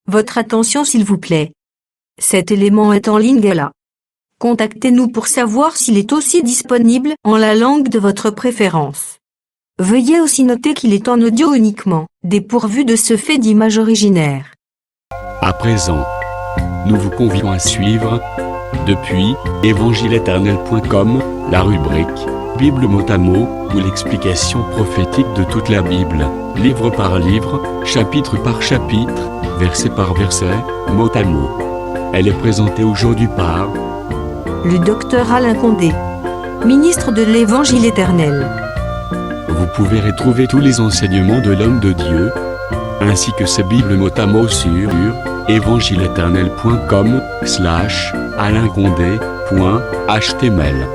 Votre attention s'il vous plaît. Cet élément est en ligne là. Contactez-nous pour savoir s'il est aussi disponible en la langue de votre préférence. Veuillez aussi noter qu'il est en audio uniquement, dépourvu de ce fait d'image originaire. À présent, nous vous convions à suivre, depuis évangile-éternel.com, la rubrique Bible mot à mot, ou l'explication prophétique de toute la Bible, livre par livre, chapitre par chapitre, verset par verset, mot à mot. Elle est présentée aujourd'hui par Le docteur Alain Condé, ministre de l'Évangile éternel. Vous pouvez retrouver tous les enseignements de l'homme de Dieu, ainsi que ses Bibles mot à mot sur évangile-éternel.com/alain-condé.html.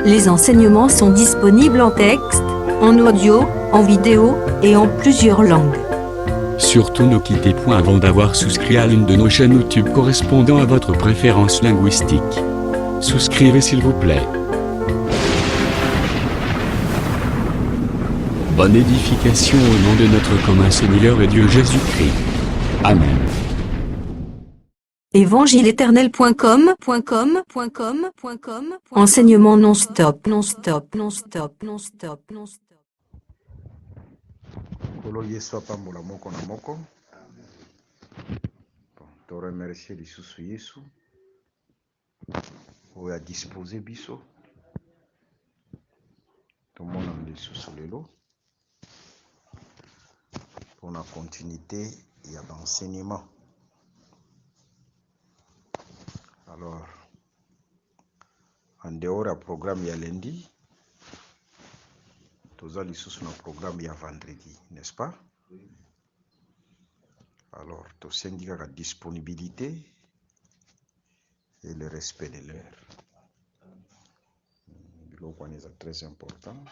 Les enseignements sont disponibles en texte, en audio, en vidéo et en plusieurs langues. Surtout ne quittez point avant d'avoir souscrit à l'une de nos chaînes YouTube correspondant à votre préférence linguistique. Souscrivez s'il vous plaît. Bonne édification au nom de notre commun Seigneur et Dieu Jésus-Christ. Amen. évangile-éternel.com Enseignement non-stop. Kolo Yesu apambola moko na moko. To remercier lisusu Yesu oyo adispose biso tomona lisusu lelo pour la continuité ya d'enseignement. Alors en dehors ya programme ya lundi toza lisusu na programme ya vendredi, n'est-ce pas? Alors tosengi kaka disponibilité et le respect de l'heure. Biloko wana eza très important,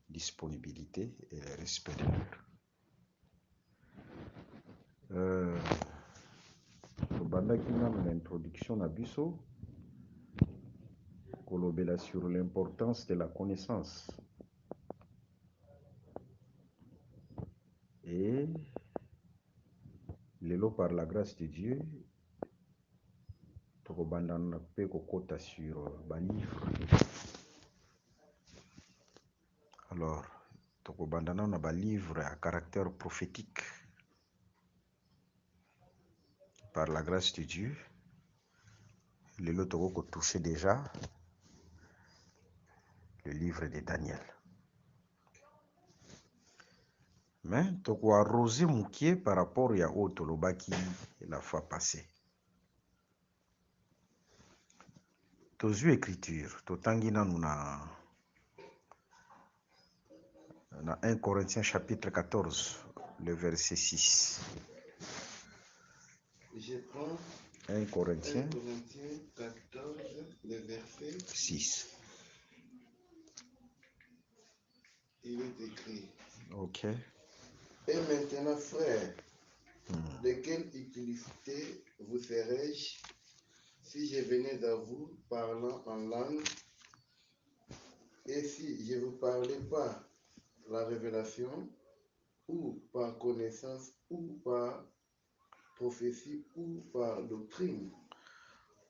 disponibilité et le respect de l'heure. Tobandaki nano na introduction na biso kolobela sur l'importance de la connaissance et lelo par la grâce de Dieu tokobandana pe kokota sur balivre. Alors tokobandana na balivre à caractère prophétique par la grâce de Dieu. Lelo toko touché déjà le livre de Daniel. Mais toko arrosé moukié par rapport ya otolobaki la fois passée. Tozu écriture, totangi nanu na 1 Corinthiens chapitre 14, le verset 6. Je prends 1 Corinthiens 14, le verset 6. il est écrit. Ok. Et maintenant, frères, de quelle utilité vous serais-je si je venais à vous parlant en langue et si je ne vous parlais pas la révélation ou par connaissance ou par prophétie ou par doctrine?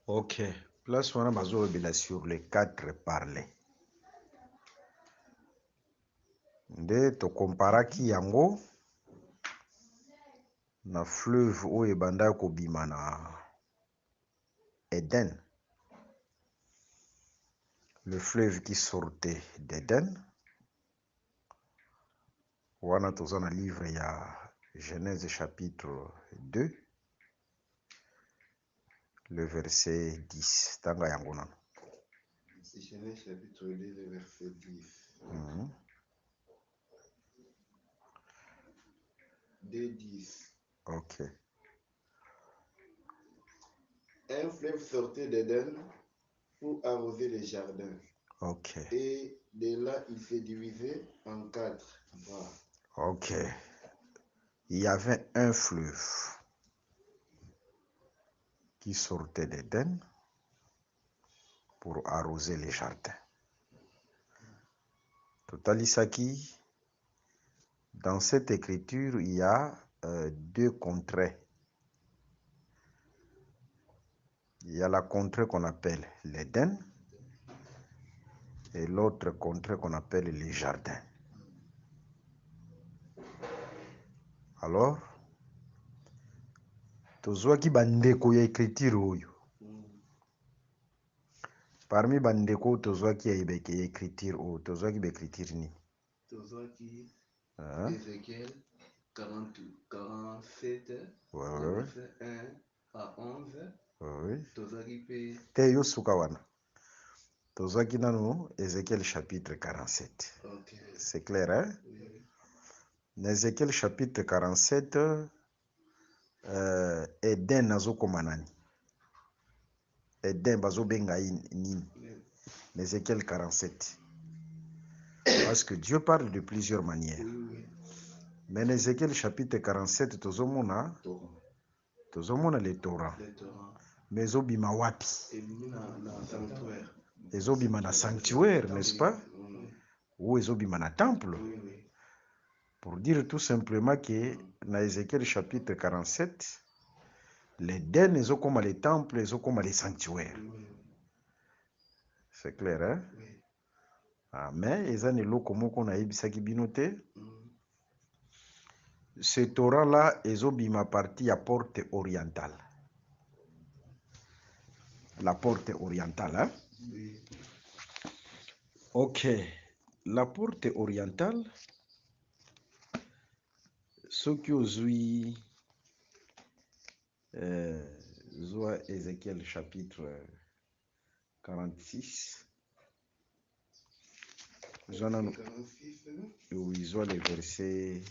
Ok. Place wana bazolobela sur les quatre parlers. Nde tokomparaki yango na fleuve oyo ebanda kobima na Éden. Le fleuve qui sortait d'Éden. Wana toza na livre ya Genèse chapitre 2, le verset 10. Tanga yango nano. Genèse chapitre 2, le verset 10. 2:10. Ok. Un fleuve sortait d'Éden pour arroser les jardins. Ok. Et de là, il s'est divisé en 4 bras. Ok. Il y avait un fleuve qui sortait d'Éden pour arroser les jardins. Totalisaki, dans cette écriture, il y a deux contrées. Il y a la contrée qu'on appelle l'Éden et l'autre contrée qu'on appelle les jardins. Alors, tozwaki bandeko ya écriture oyo. Parmi bandeko tozwaki ya écriture oyo, tozwaki ba écriture ni. Tozwaki Ézéchiel 47, Ouais. 1 à 11. Oui. Tozwaki pe Te yo suka wana. Tozwaki nano Ézéchiel chapitre 47. OK. C'est clair, hein? Oui. Dans Ézéchiel chapitre 47, Eden nazokoma nani? Eden bazobenga nini? Ézéchiel 47. Parce que Dieu parle de plusieurs manières. Oui. Mais dans Ézéchiel chapitre 47, tozomona le Torah. Mais ezobima wapi? Ezobima na sanctuaire, n'est-ce pas? Ou ezobima na temple? Oui. Pour dire tout simplement que dans Ézéchiel chapitre 47, l'Éden ezokoma les temples, ezokoma les sanctuaires. C'est clair, hein? Oui. Amen. Eza eloko moko nayebisaki bino te. Ce Torah-là ezobima partie à porte orientale. La porte orientale, hein? Oui. Ok. La porte orientale, ce qui ozui Zoa Ézéchiel chapitre 46. Zoa 46. Oui, Zoa le verset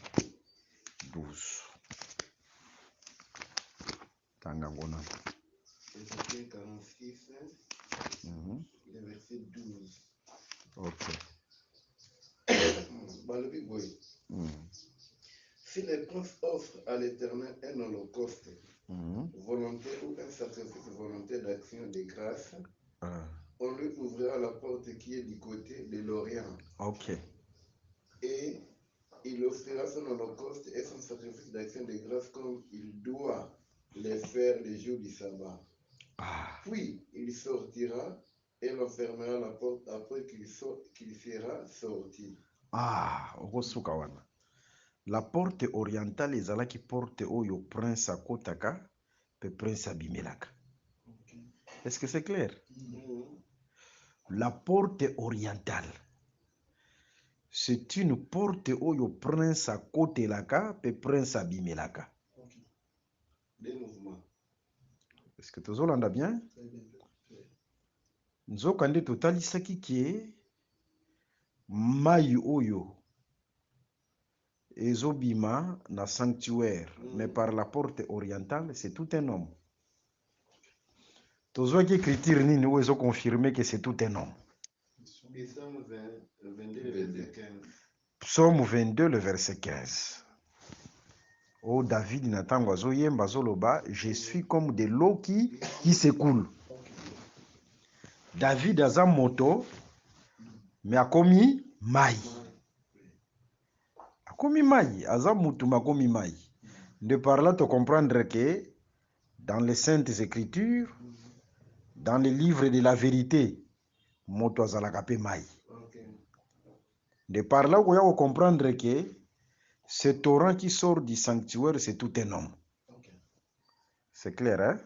12. Tangangona. Ézéchiel 46, le verset 12. Ok. Balobi boy. Si les princes offrent à l'Éternel un holocauste volontaire ou un sacrifice volontaire d'action de grâce, on lui ouvrira la porte qui est du côté de l'Orient. Ok. Et il offrira son holocauste et son sacrifice d'action de grâce comme il doit les faire les jours du sabbat. Puis il sortira et l'enfermera la porte après qu'il sera sorti. Okosuka wana. La porte orientale ezalaki porte oyo prince akotaka pe prince abimelaka. Est-ce que c'est clair? La porte orientale, c'est une porte oyo prince akotelaka pe prince abimelaka. Des mouvements. Est-ce que tozolanda bien? Nzoka nde totalisaki ke mai oyo ezobima na sanctuaire, mais par la porte orientale, c'est tout un homme. Tozwaki écriture nini oyo ezoconfirme que c'est tout un homme? Psaume 22, le verset 15. Psaume 22, le verset 15. Oh, David natango azoyemba azoloba, je suis comme de l'eau qui s'écoule. David aza moto, mais akomi mai. Akomi mai, aza mutu makomi mai. De par là, tu comprendre que dans les Saintes Écritures, dans les livres de la vérité, moto azalaka pe mai. De par là, vous allez comprendre que ce torrent qui sort du sanctuaire, c'est tout un homme. C'est clair, hein?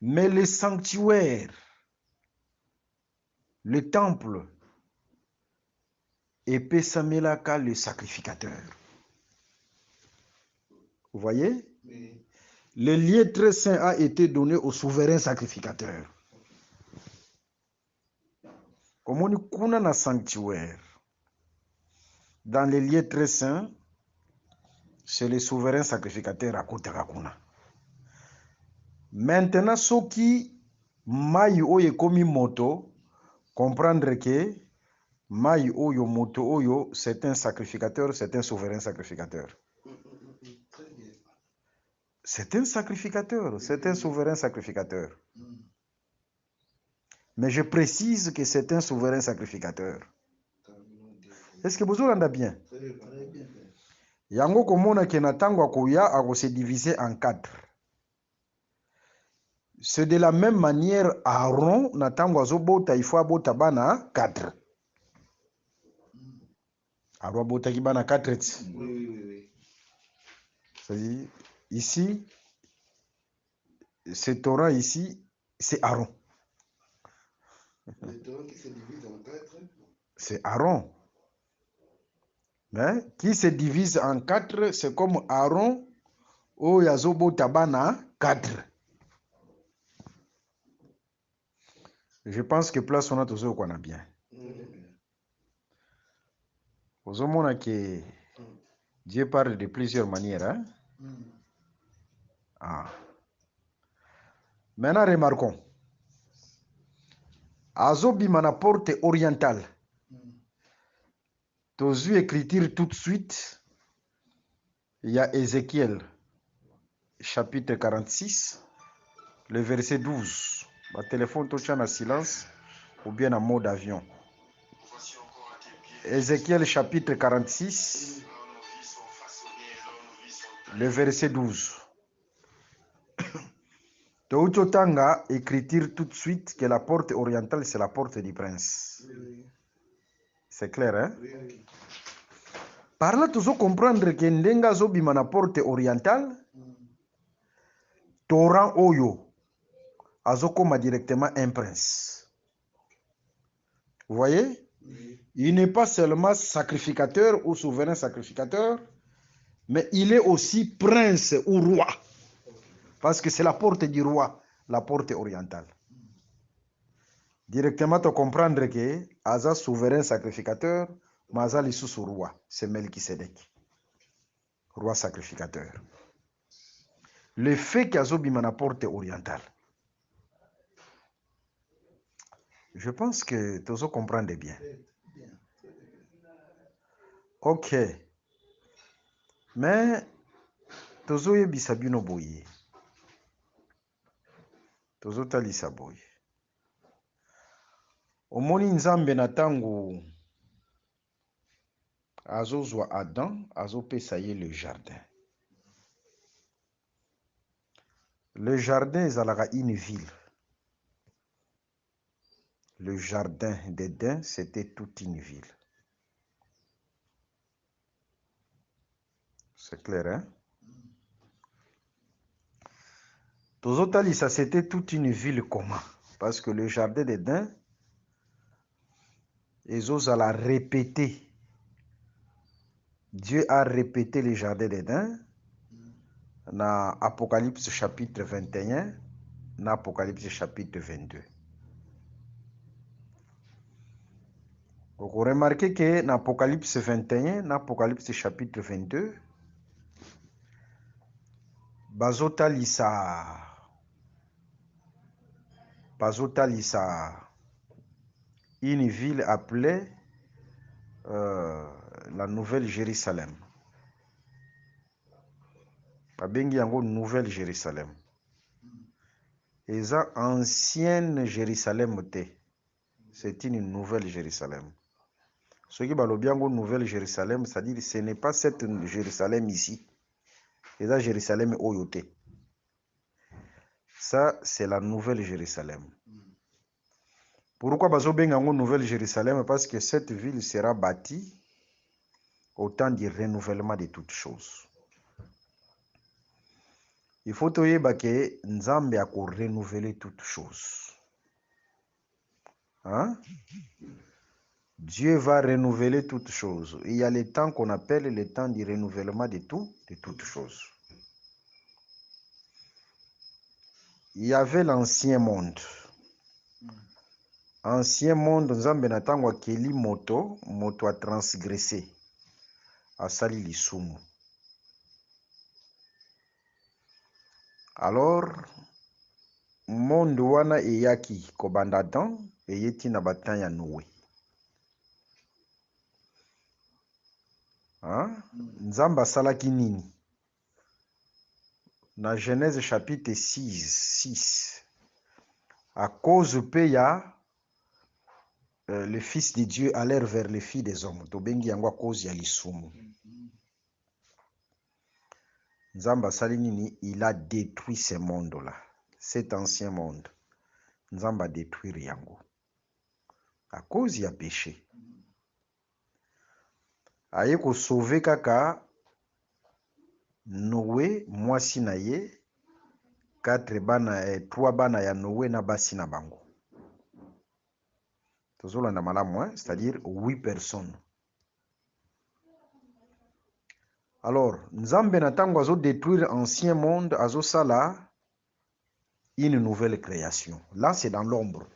Mais le sanctuaire, le temple, épée Samelaka, le sacrificateur. Vous voyez? Oui. Le lieu très saint a été donné au souverain sacrificateur. Comme on kuna na sanctuaire, dans les lieux très saints, c'est le souverain sacrificateur à côté kuna. Maintenant, ceux qui mai oyo komi moto, comprendre que mai oyo moto oyo, c'est un sacrificateur, c'est un souverain sacrificateur. C'est un sacrificateur, c'est un souverain sacrificateur. Mais je précise que c'est un souverain sacrificateur. Est-ce que vous entendez bien? Yango komona ke na tango akoya akose diviser en 4. C'est de la même manière Aaron na tango azobota il faut abota bana 4. Aaron abota ki bana 4. Oui. C'est-à-dire ici ce Torah ici c'est Aaron. Le Torah qui se divise en 4. C'est Aaron. Mais qui se divise en 4, c'est comme Aaron ou yazobota bana 4. Je pense que place on a tous qu'on a bien. Aux hommes que Dieu parle de plusieurs manières. Hein? Ah. Maintenant, remarquons. Azobima na porte orientale. Tozu écriture tout de suite. Il y a Ézéchiel, chapitre 46, le verset 12. Le téléphone touche en silence ou bien en mode avion. Ézéchiel, chapitre 46, le verset 12. Touchotanga, écriture tout de suite que la porte orientale, c'est la porte du prince. Oui. C'est clair, hein? Oui. Par là, tu dois comprendre que Ndenga Zobima na porte orientale, Torah Oyo, Azokoma directement un prince. Vous voyez? Oui. Il n'est pas seulement sacrificateur ou souverain sacrificateur, mais il est aussi prince ou roi. Parce que c'est la porte du roi, la porte orientale. Directement, tu comprendre que Aza souverain sacrificateur, mais Aza l'issou roi, c'est Melchisedec, roi sacrificateur. Le fait qu'Azobima na porte orientale, je pense que tu dois comprendre bien. Ok. Mais tozo yebisa bino boye. Tozo talisa boye. Omoni nzambe na tango azozwa Adam, azopesa ye le jardin. Le jardin ezalaka une ville. Le jardin d'Éden, c'était toute une ville. C'est clair, hein? Tozotalisa, c'était toute une ville comment? Parce que le jardin d'Éden, ezozala répété. Dieu a répété le jardin d'Éden dans Apocalypse chapitre 21, dans Apocalypse chapitre 22. Vous remarquez que dans Apocalypse 21, dans Apocalypse chapitre 22, bazotalisa une ville appelée la Nouvelle Jérusalem. Babengi yango Nouvelle Jérusalem. Eza ancienne Jérusalem te. C'est une Nouvelle Jérusalem. Ce qui balobi yango Nouvelle Jérusalem, c'est-à-dire ce n'est pas cette Jérusalem ici. Eza Jérusalem oyo te. Ça, c'est la Nouvelle Jérusalem. Pourquoi bazobenga yango Nouvelle Jérusalem? Parce que cette ville sera bâtie au temps du renouvellement de toutes choses. Il faut toyeba que Nzambe a renouveler toutes choses. Hein? Dieu va renouveler toutes choses. Il y a le temps qu'on appelle le temps du renouvellement de toutes choses. Il y avait l'ancien monde. Ancien monde, Nzambe na tango akeli moto a transgressé. Asali lisumu. Alors, monde wana eyaki kobanda Adam eyeti na batan ya Noé. Nzambe asalaki nini? Na Genèse chapitre 6. À cause pe ya le fils de Dieu aller vers les filles des hommes. Tobengi yango à cause ya lisumu. Nzamba Salinini, il a détruit ce monde-là. Cet ancien monde. Nzamba détruire yango. À cause il y a péché. Aye ko sauver kaka Noé, mwasi na ye, 3 bana ya Noé na basi na bango. Tozolanda malamu, c'est-à-dire 8 personnes. Alors, Nzambe na tango azo détruire ancien monde, azo sala une nouvelle création. Là, c'est dans l'ombre.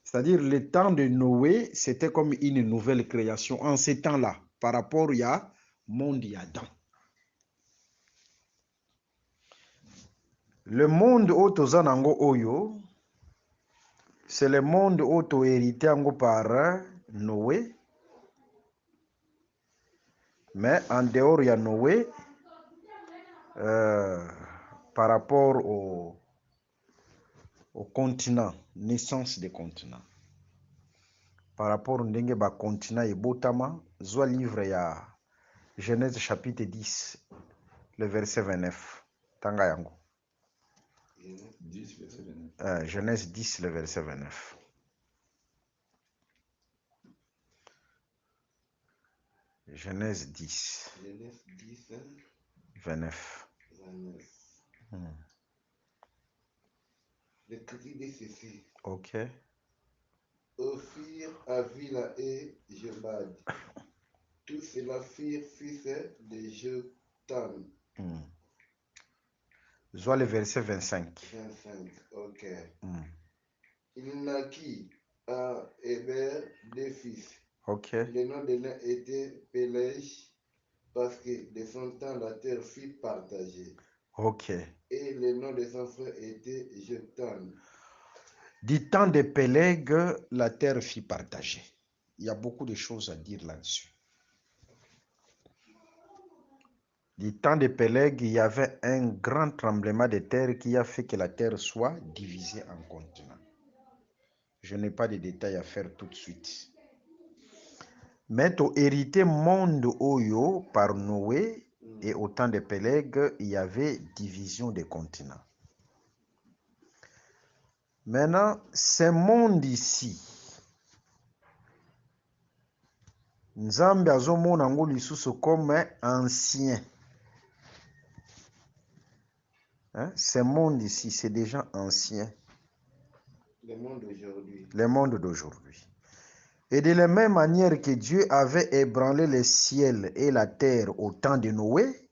C'est-à-dire, le temps de Noé, c'était comme une nouvelle création. En ces temps-là, par rapport à monde et Adam. Le monde Otozanango Oyo, c'est le monde auto-hérité par Noé. Mais en dehors, il y a Noé, par rapport au continent, naissance des continents. Par rapport au continent et Botama, soit livre ya Genèse chapitre 10, le verset 29. Tangayango. Genèse 10, le verset 29. Genèse 10. Genèse 10, 29. 29. L'écrit dit ceci. Ok. Ophir, Avila et Jebad. Tous cela firent fils de Jotam. Soit le verset 25. 25, ok. Il naquit à Héber 2 fils. Ok. Le nom de l'un était Pélège, parce que de son temps la terre fut partagée. Ok. Et le nom de son frère était Jotam. Du temps de Péleg, la terre fut partagée. Il y a beaucoup de choses à dire là-dessus. Du temps de Péleg, il y avait un grand tremblement de terre qui a fait que la terre soit divisée en continents. Je n'ai pas de détails à faire tout de suite. Mais au hérité monde Oyo par Noé et au temps de Péleg, il y avait division des continents. Maintenant, ce monde ici, Nzambe azomona ngo lisusu comme ancien. Ce monde ici, c'est déjà ancien. Le monde d'aujourd'hui. Le monde d'aujourd'hui. Et de la même manière que Dieu avait ébranlé le ciel et la terre au temps de Noé,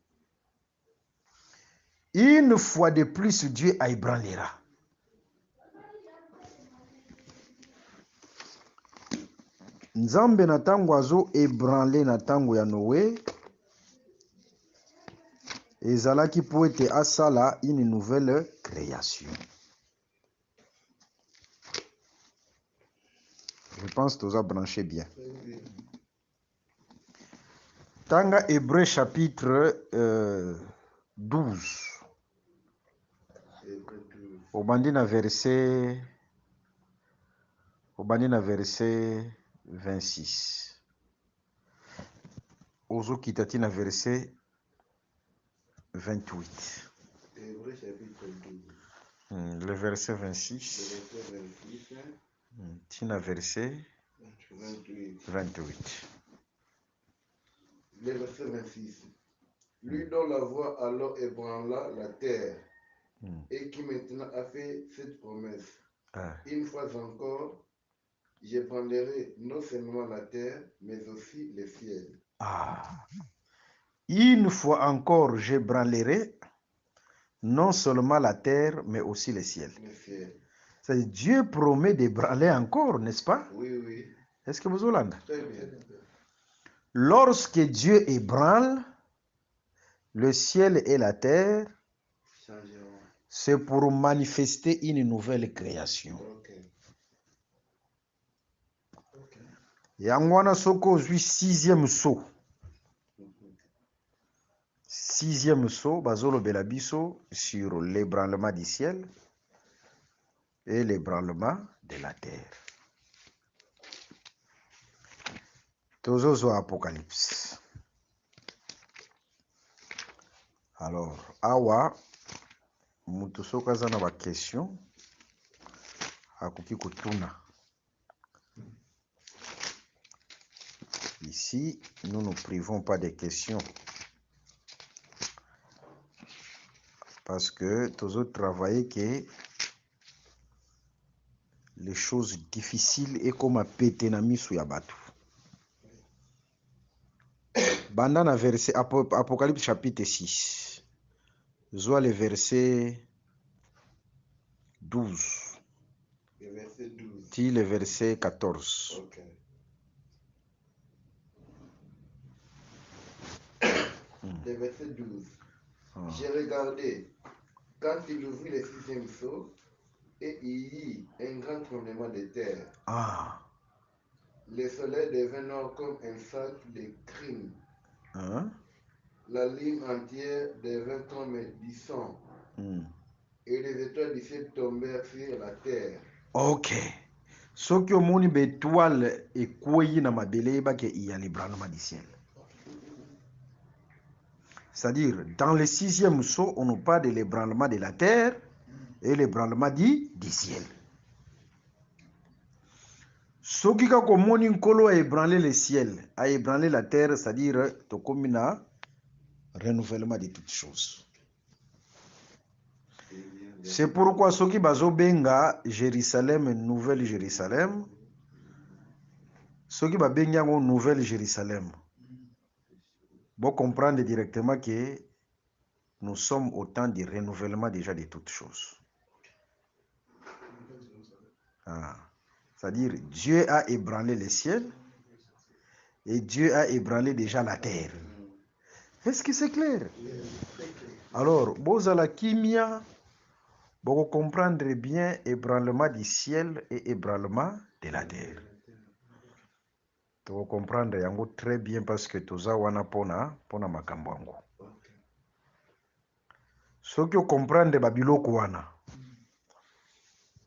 une fois de plus, Dieu ébranlera. Nzambe na tango azo ébranlé na tango ya Noé, ezalaki po ete asala une nouvelle création. Je pense que tu as branché bien. Tanga Hébreu chapitre 12. Obandi na verset 26. Ozo kitati na verset 28. Hébreu chapitre 12. Le verset 26. Le verset 26. Tina verset 28. Le verset 26. Lui dont la voix alors ébranla la terre et qui maintenant a fait cette promesse. Une fois encore, j'ébranlerai non seulement la terre, mais aussi le ciel. Une fois encore, j'ébranlerai non seulement la terre, mais aussi le ciel. Le ciel. C'est-à-dire, Dieu promet d'ébranler encore, n'est-ce pas? Oui, oui. Est-ce que vous avez Très bien. Lorsque Dieu ébranle le ciel et la terre, c'est pour manifester une nouvelle création. Yangwana soko zui sixième saut. Sixième saut, bazolo belabiso sur l'ébranlement du ciel et l'ébranlement de la terre. Tozozo Apocalypse. Alors, awa, mutu soki aza na question, akoki kotuna. Ici, nous ne privons pas des questions. Parce que toujours travailler que les choses difficiles et comme à péter na misu ya batu. Banda na verset Apocalypse chapitre 6. Zoa le verset 12. Le verset 12. Ti le verset 14. Ok. Le verset 12. J'ai regardé quand il ouvrit le 6e sceau et il y eut un grand tremblement de terre. Ah. Le soleil devint noir comme un sac de crime. Hein? La ligne entière devint comme du sang. Et les étoiles du ciel tombèrent sur la terre. Ok. Soki omoni betoile ekweyi na mabele yebake iya l'ébranlement du ciel. C'est-à-dire, dans le 6e sceau, on nous parle de l'ébranlement de la terre et l'ébranlement du ciel. Soki ka komoni nkolo a ébranlé le ciel, a ébranlé la terre, c'est-à-dire tokomi na renouvellement de toutes choses. C'est pourquoi soki bazo benga Jérusalem, Nouvelle Jérusalem, soki ba benga ngo Nouvelle Jérusalem, bon comprendre directement que nous sommes au temps du renouvellement déjà de toutes choses. Ah. C'est-à-dire, Dieu a ébranlé le ciel et Dieu a ébranlé déjà la terre. Est-ce que c'est clair? Alors, bozala kimia, vous comprendre bien ébranlement du ciel et ébranlement de la terre. Vous comprendre yango très bien parce que toza wana pona makambo yango. Soki o comprendre babiloko wana,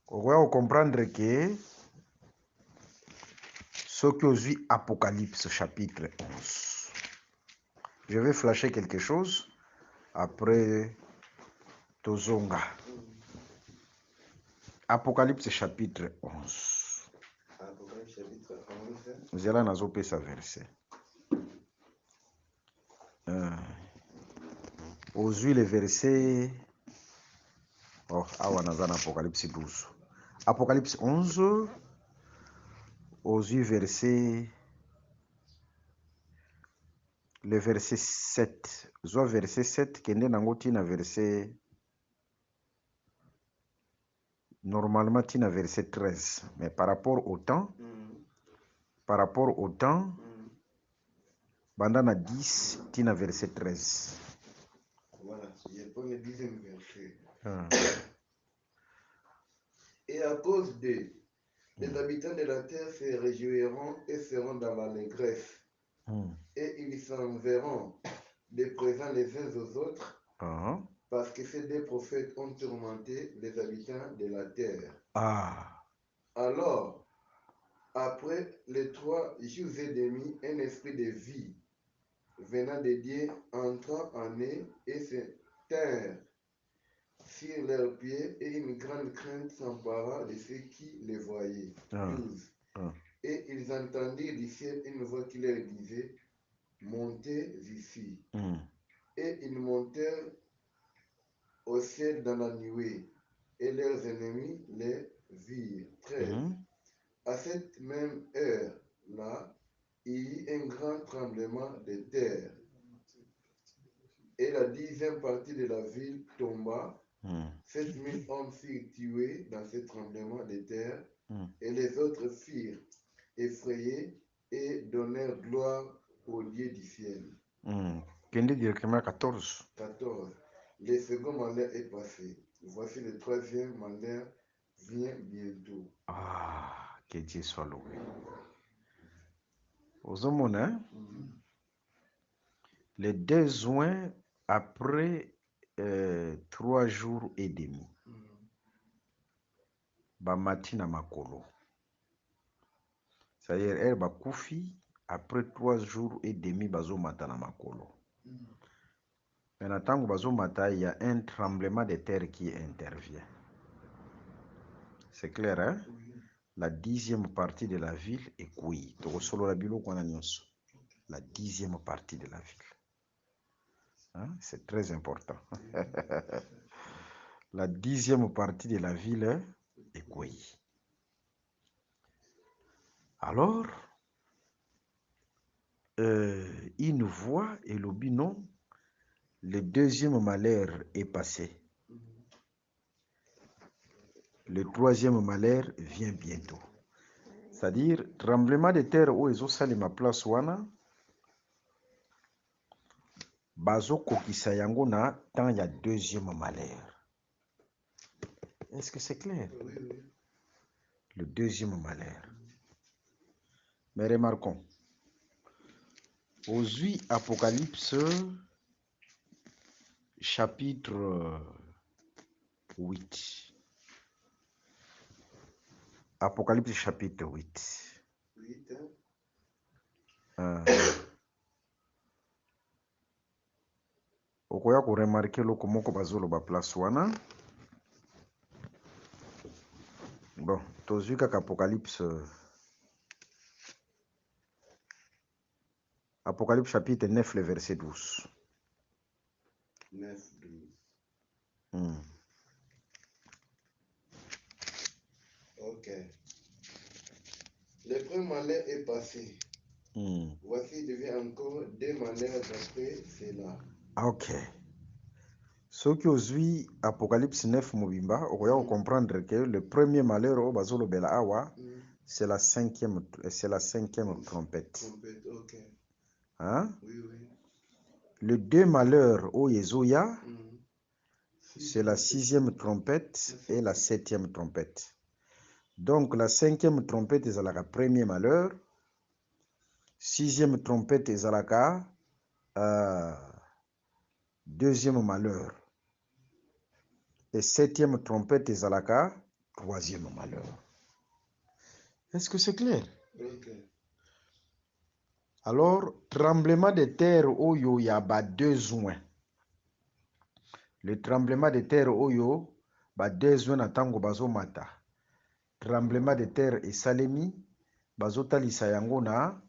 vous comprendre que soki ozwi Apocalypse chapitre 11. Je vais flasher quelque chose après tozonga. Apocalypse chapitre 11. Apocalypse chapitre 11. Zela nazopesa verset. Ozwi le verset. Oh, awa nazana Apocalypse 12. Apocalypse 11. Ozwi verset. Le verset 7. Zwa verset 7 kende nango tina verset. Normalement tina verset 13. Mais par rapport au temps. Bandana 10 tina verset 13. Voilà, je prends le 10e verset. Et à cause d'eux, les habitants de la terre se réjouiront et seront dans l'allégresse. Et ils s'enverront des présents les uns aux autres, parce que ces deux prophètes ont tourmenté les habitants de la terre. Alors, après les 3 jours et demi, un esprit de vie venant de Dieu entra en eux et se tinrent sur leurs pieds, et une grande crainte s'empara de ceux qui les voyaient. 12. Et ils entendirent du ciel une voix qui leur disait: montez ici. Et ils montèrent au ciel dans la nuée, et leurs ennemis les virent. 13. À cette même heure-là, il y eut un grand tremblement de terre, et la 10e partie de la ville tomba. 7000 hommes furent tués dans ce tremblement de terre, et les autres furent effrayés et donnèrent gloire au Dieu du ciel. Kende directement 14. 14. Le second malheur est passé. Voici le 3e malheur vient bientôt. Que Dieu soit loué. Aux hommes, hein? Le 2 juin, après 3 jours et demi, bamati na makolo. C'est-à-dire, elle bakoufi, après 3 jours et demi, bazo mata na makolo. Maintenant, tant que il y a un tremblement de terre qui intervient. C'est clair, hein? La 10e partie de la ville est couillée. La 10e partie de la ville. Hein? C'est très important. La 10e partie de la ville est couillée. Alors, il nous voit et le binon, le 2e malheur est passé. Le 3e malheur vient bientôt. C'est-à-dire, tremblement de terre où ils ont salé ma place wana, bazo kokisa yango na tant il y a 2e malheur. Est-ce que c'est clair? Oui, oui. Le 2e malheur. Mais remarquons, aux 8 Apocalypse, chapitre 8. Apocalypse chapitre 8. 8, okoya ko remarquer loko moko bazoloba place wana. Bon, tozwi kaka Apocalypse chapitre 9, le verset 12. 9, 12. Ok. Le premier malheur est passé. Voici, il devient encore 2 malheurs d'après cela. Ok. Ce qui ozwi Apocalypse 9 mobimba, okoya comprendre que le premier malheur au bazolo bela awa, c'est la 5e trompette. Trompette, ok. Hein? Oui, oui. Le 2 malheurs au Yezoya, c'est la 6e trompette et la 7e trompette. Donc la 5e trompette est la premier malheur, 6e trompette est la 2e malheur. Et 7e trompette est la 3e malheur. Est-ce que c'est clair? Ok. Alors, tremblement de terre oyo ya ba 2 juin. Le tremblement de terre oyo ba 2 juin na tango bazo mata. Tremblement de terre et salemi bazo talisa yango na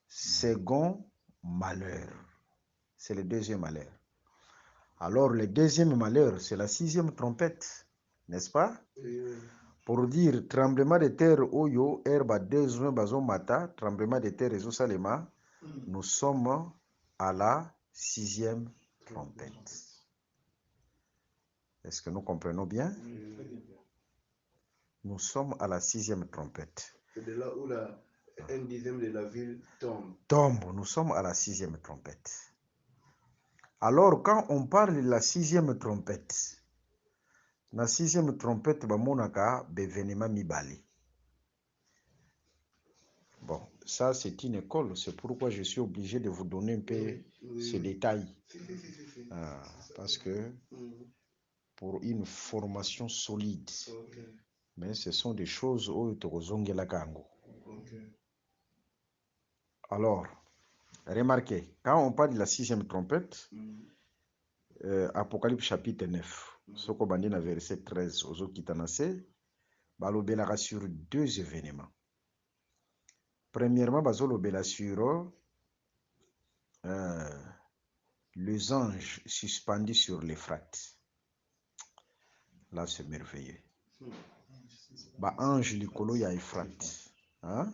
second malheur. C'est le 2e malheur. Alors, le 2e malheur, c'est la 6e trompette, n'est-ce pas? Oui, oui. Pour dire tremblement de terre oyo herba 2 juin bazo mata, tremblement de terre ezo salema, nous sommes à la 6e trompette. Est-ce que nous comprenons bien? Nous sommes à la 6e trompette. C'est de là où un dixième de la ville tombe. Nous sommes à la 6e trompette. Alors, quand on parle de la 6e trompette, la 6e trompette, bamonaka bevenema mibali. Bon, ça c'est une école, c'est pourquoi je suis obligé de vous donner un peu ces détails. Parce que pour une formation solide, mais ce sont des choses où tu as kango. Alors, remarquez, quand on parle de la 6e trompette, Apocalypse chapitre 9, ce qu'on dit dans verset 13, aux autres qui t'en balobelaka sur 2 événements. Premièrement, bazolobela sur les anges suspendus sur l'Euphrate. Là, c'est merveilleux. Ba ange likolo ya Euphrate. Hein?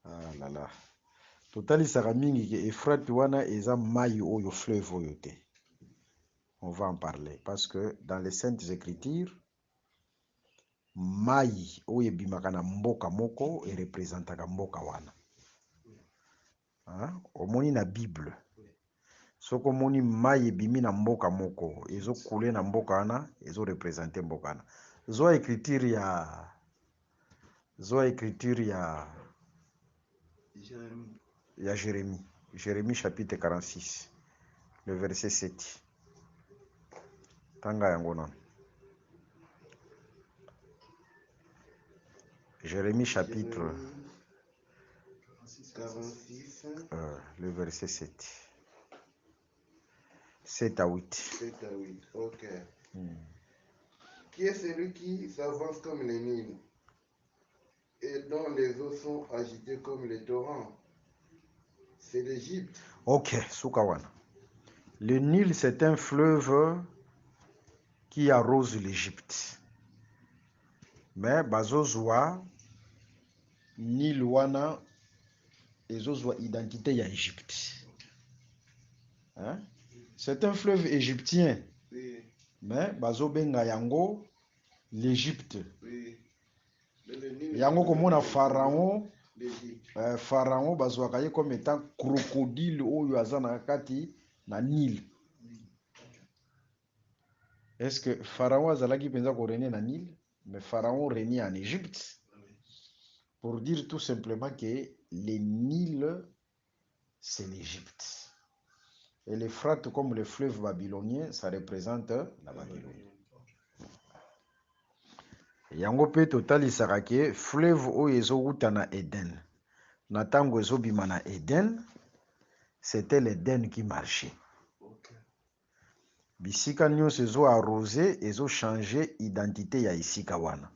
Ah là là. Totalisaka mingi ke Euphrate wana eza mai oyo fleuve oyo te. On va en parler parce que dans les Saintes Écritures, mai oyo ebimaka na mboka moko e représentaka mboka wana. Hein? Omoni na Bible. Soko moni mai ebimi na mboka moko, ezo koule na mboka wana, ezo représenter mboka wana. Zoa écriture ya Jérémie. Jérémie chapitre 46, le verset 7. Tanga yango non. Jérémie chapitre 46, le verset 7. 7 à 8. 7 à 8. Ok. Hmm. Qui est celui qui s'avance comme les Nils et dont les eaux sont agitées comme les torrents? C'est l'Égypte. Ok, Soukawana. Le Nil, c'est un fleuve qui arrose l'Égypte. Mais bazozwa Nil wana ezozwa identité ya Égypte. Hein? C'est un fleuve égyptien. Oui, Mais bazobenga yango l'Égypte. oui. Le Nil, Yango komona Pharaon, l'Égypte. Pharaon bazwaka ye comme étant crocodile oyo aza na kati na Nil. Est-ce que Pharaon azalaki penza ko régner na Nil? Mais Pharaon régnait en Égypte. Pour dire tout simplement que le Nil, c'est l'Égypte. Et l'Euphrate, comme le fleuve babylonien, ça représente la Babylone. Yango pe totalisaka ke fleuve oyo ezowuta na Eden. Na tango ezobima na Eden, c'était l'Eden qui marchait. Bisika nyonso ezo arrosé, ezo changer identité ya isika wana.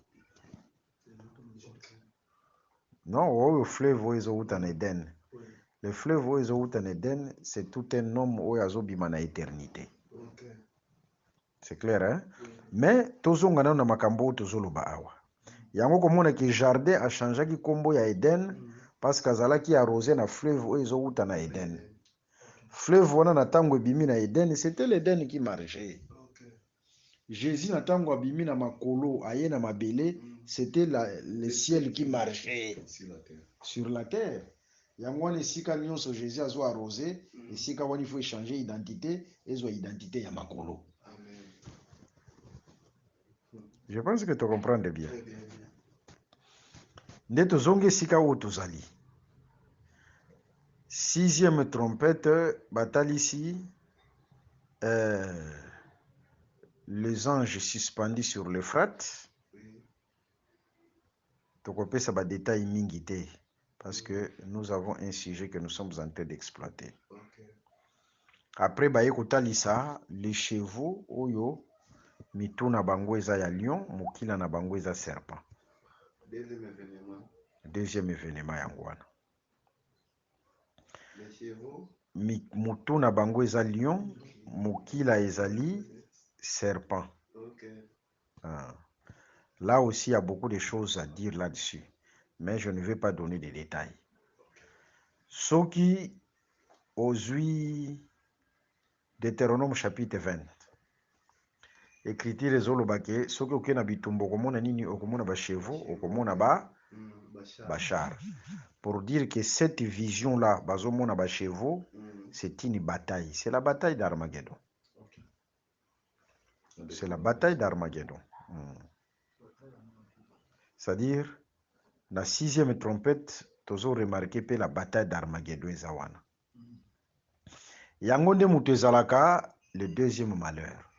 Non, oyo fleuve oyo ezowuta na Eden. Le fleuve oyo ezowuta na Eden, c'est tout un homme oyo azobima na éternité. C'est clair, hein? Mais tozonga nano na makambo oyo tozoloba awa. Yango komona ke jardin a changeaki kombo ya Eden parce qu'azalaki arrosé na fleuve oyo ezowuta na Eden. Fleuve wana na tango ebimi na Eden, c'était l'Eden qui marchait. Jésus na tango abimi na makolo aye na mabele, c'était le ciel qui marchait sur la terre. Yango wana esika nyonso Jésus azo arrosé, esika wana il faut changer identité, ezwa identité ya makolo. Je pense que tu comprends bien. Nde tozongi esika oyo tozali. 6e trompette batalisi les anges suspendus sur l'Euphrate. Tokopesa ba détails mingi te parce que nous avons un sujet que nous sommes en train d'exploiter. Après baye kotalisa les chevaux oyo mitu na bango eza ya lion, mokila na bango eza serpent. Deuxième événement yango wana. Les chevaux. Mutu na bango eza lion, mokila ezali serpent. Là aussi, il y a beaucoup de choses à dire là-dessus, mais je ne vais pas donner de détails. Soki ozui Deutéronome chapitre 20. Écriture ezolobake soki okena bitumba okomona nini, okomona ba chevaux, okomona ba bachar. Pour dire que cette vision-là, bazomona ba chevaux, c'est une bataille. C'est la bataille d'Armageddon. C'est la bataille d'Armageddon. C'est-à-dire, la 6e trompette, tozo remarqué pe la bataille d'Armageddon ezawana. Yango nde mutu ezalaka le deuxième malheur.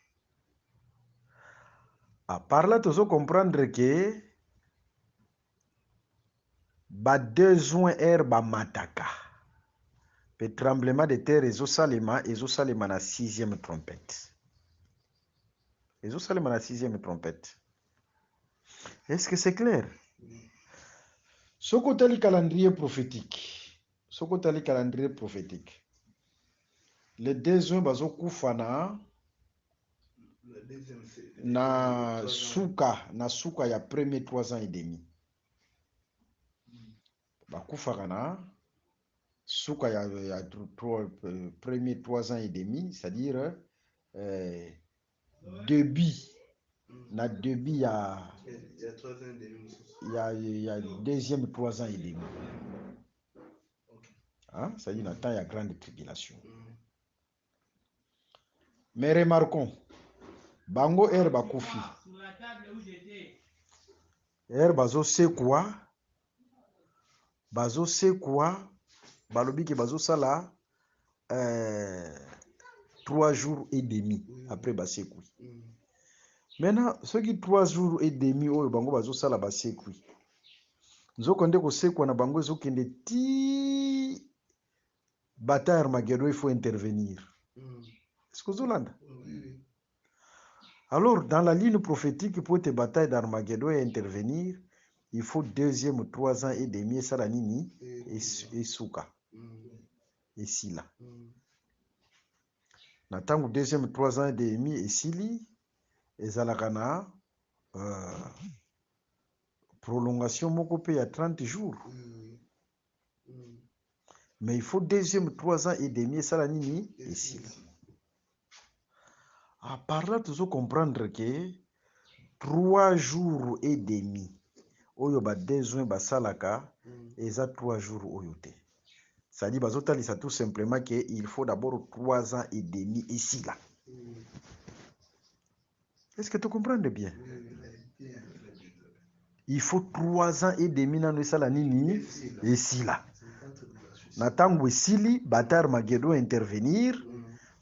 À part là, tozo comprendre que ba besoin ba mataka. Le tremblement de terre ezosalema na 6e trompette. Ezosalema na 6e trompette. Est-ce que c'est clair? Soko tali calendrier prophétique. Les deuxièmes bazo kufa na suka ya premier 3 ans et demi. Bakufa na suka ya premier 3 ans et demi, c'est-à-dire début na début ya 3 ans et demi. Il y a deuxième 3 ans et demi. Hein? Ça dit, il y a grande tribulation. Mais remarquons, bango herba koufi. Herba zo sekwa. Bazo sekwa. Balobi ke bazo sala 3 jours et demi après basekwi. Maintenant, ceux qui 3 jours et demi oyo bango bazo sala basekwi. Nzoko nde kosekwa na bango ezokende ti bataille Armageddon, il faut intervenir. Est-ce que vous entendez? Oui. Alors, dans la ligne prophétique, pour tes batailles d'Armageddon et intervenir, il faut 3 ans et demi, et ça la nini, et souka, et sila. Na tangu 3 ans et demi, et sili, et zalakana, prolongation moko pe ya 30 jours. Mais il faut 3 ans et demi, et ça la nini, et sila. À part là, tu dois comprendre que 3 jours et demi, oyo ba besoin basalaka, et ça 3 jours oyo te. Ça dit, ça tout simplement qu'il faut d'abord 3 ans et demi ici là. Est-ce que tu comprends bien? Il faut 3 ans et demi dans le nini ici là. Natangu sili batar Magedo intervenir,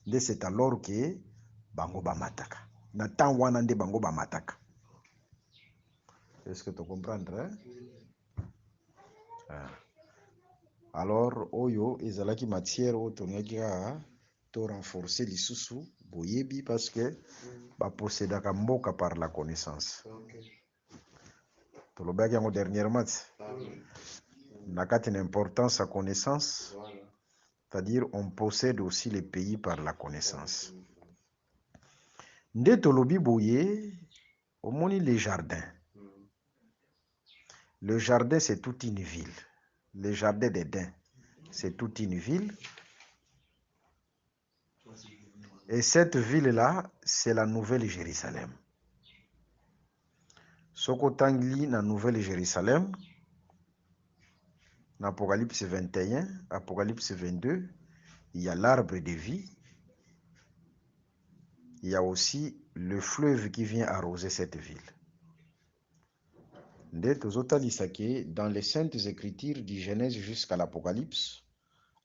de c'est alors que bango ba mataka. Natangu wanande bango ba mataka. Est-ce que tu comprends? Alors, oyo ezalaki matière oyo tongaki to renforcer lisusu boyebi parce que baposedaka mboka par la connaissance. Tolobaki yango dernièrement. Nakati une importance à connaissance, c'est-à-dire on possède aussi les pays par la connaissance. Nde tolobi boye, omoni les jardins. Le jardin c'est toute une ville. Le jardin d'Éden, c'est toute une ville. Et cette ville-là, c'est la Nouvelle Jérusalem. Soko tangli na Nouvelle Jérusalem, dans Apocalypse 21, Apocalypse 22, il y a l'arbre de vie. Il y a aussi le fleuve qui vient arroser cette ville. Dans les Saintes Écritures du Genèse jusqu'à l'Apocalypse,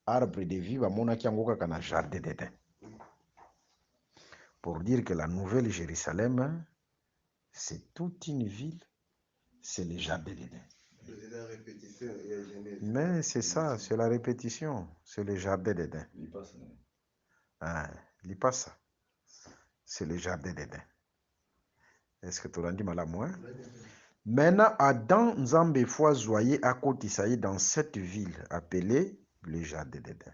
arbre de vie va monaki yango kaka na jardin d'Éden. Pour dire que la Nouvelle Jérusalem, c'est toute une ville, c'est le jardin d'Éden. C'est la répétition et la Genèse. Mais c'est ça, c'est la répétition, c'est le jardin d'Éden. Il passe ça. C'est le jardin d'Éden. Est-ce que tu l'as dit mal à moi? Maintenant, Adam Nzambe foisoyé à côté dans cette ville appelée le jardin d'Éden.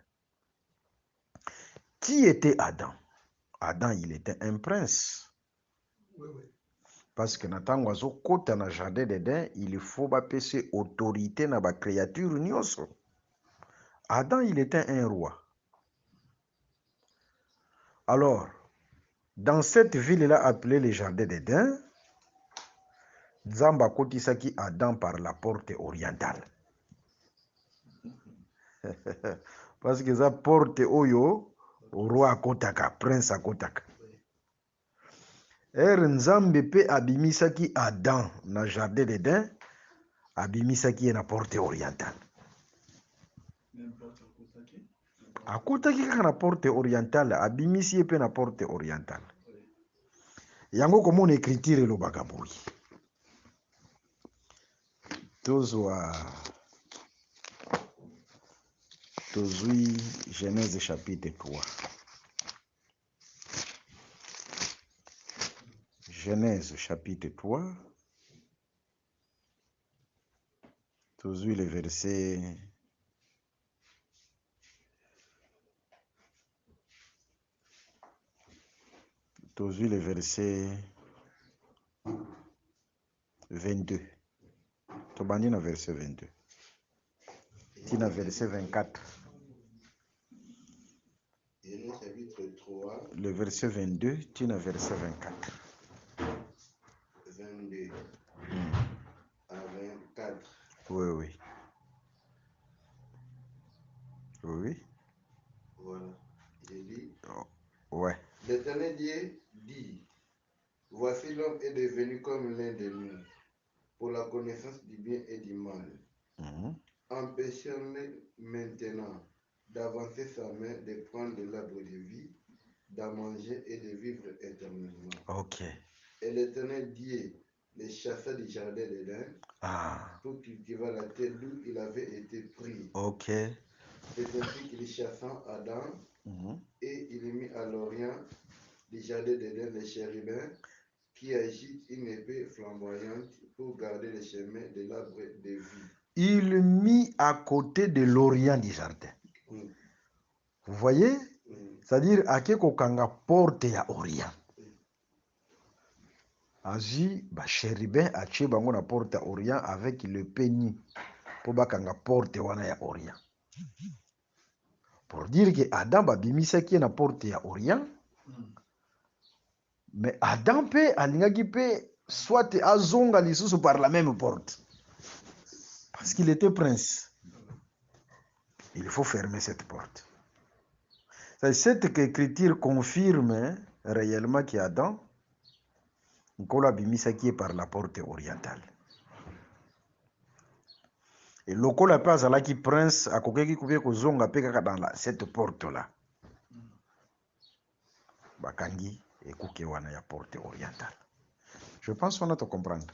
Qui était Adam? Adam, il était un prince. Oui. Parce que Nathan Oiseau, côté dans le jardin d'Éden, il faut passer autorité dans la créature nyonso. Adam, il était un roi. Alors, dans cette ville-là appelée le jardin d'Éden, Nzamba kotisaki Adam par la porte orientale. Parce que ça porte oyo, roi akotaka, prince akotaka. Nzambe pe abimisaki Adam na jardin d'Éden, abimisaki na porte orientale. Akotaki kaka na porte orientale, abimisi pe na porte orientale. Yango komona écriture elobaka boye. Tozui Genèse chapitre 3. Genèse chapitre 3. Tozui le verset 22. Tobandi na verset 22. Tina verset 24. Genèse chapitre 3. Le verset 22, tina verset 24. 22 à 24. Oui. Voilà. J'ai dit. Ouais. L'Éternel Dieu dit, voici l'homme est devenu comme l'un de nous, pour la connaissance du bien et du mal. Empêchons-le maintenant d'avancer sa main, de prendre de l'arbre de vie, d'en manger et de vivre éternellement. Ok. Et l'Éternel Dieu les chassa du jardin d'Éden pour cultiver la terre d'où il avait été pris. Ok. C'est ainsi qu'il chassa Adam et il mit à l'orient du jardin d'Éden, les chérubins qui agitent une épée flamboyante pour garder le chemin de l'arbre de vie. Il mit à côté de l'orient du jardin. Mm. Vous voyez? Mm. C'est-à-dire, akeko kanga porte ya orient. Azi, chérubin atie bango na porte ya orient avec le peigni pour bakanga porte wana ya orient. Pour dire que Adam babimisaki na porte ya orient, mais Adam pe alingaki pe soit azonga lisusu par la même porte. Parce qu'il était prince. Il faut fermer cette porte. Cette écriture confirme réellement qu'Adam Nkola bimisaki par la porte orientale. Et lokola pe azalaki prince akokeki kupie kozonga pe kaka dans cette porte là. Bakangi ekuke wana ya porte orientale. Je pense qu'on a tout comprendre.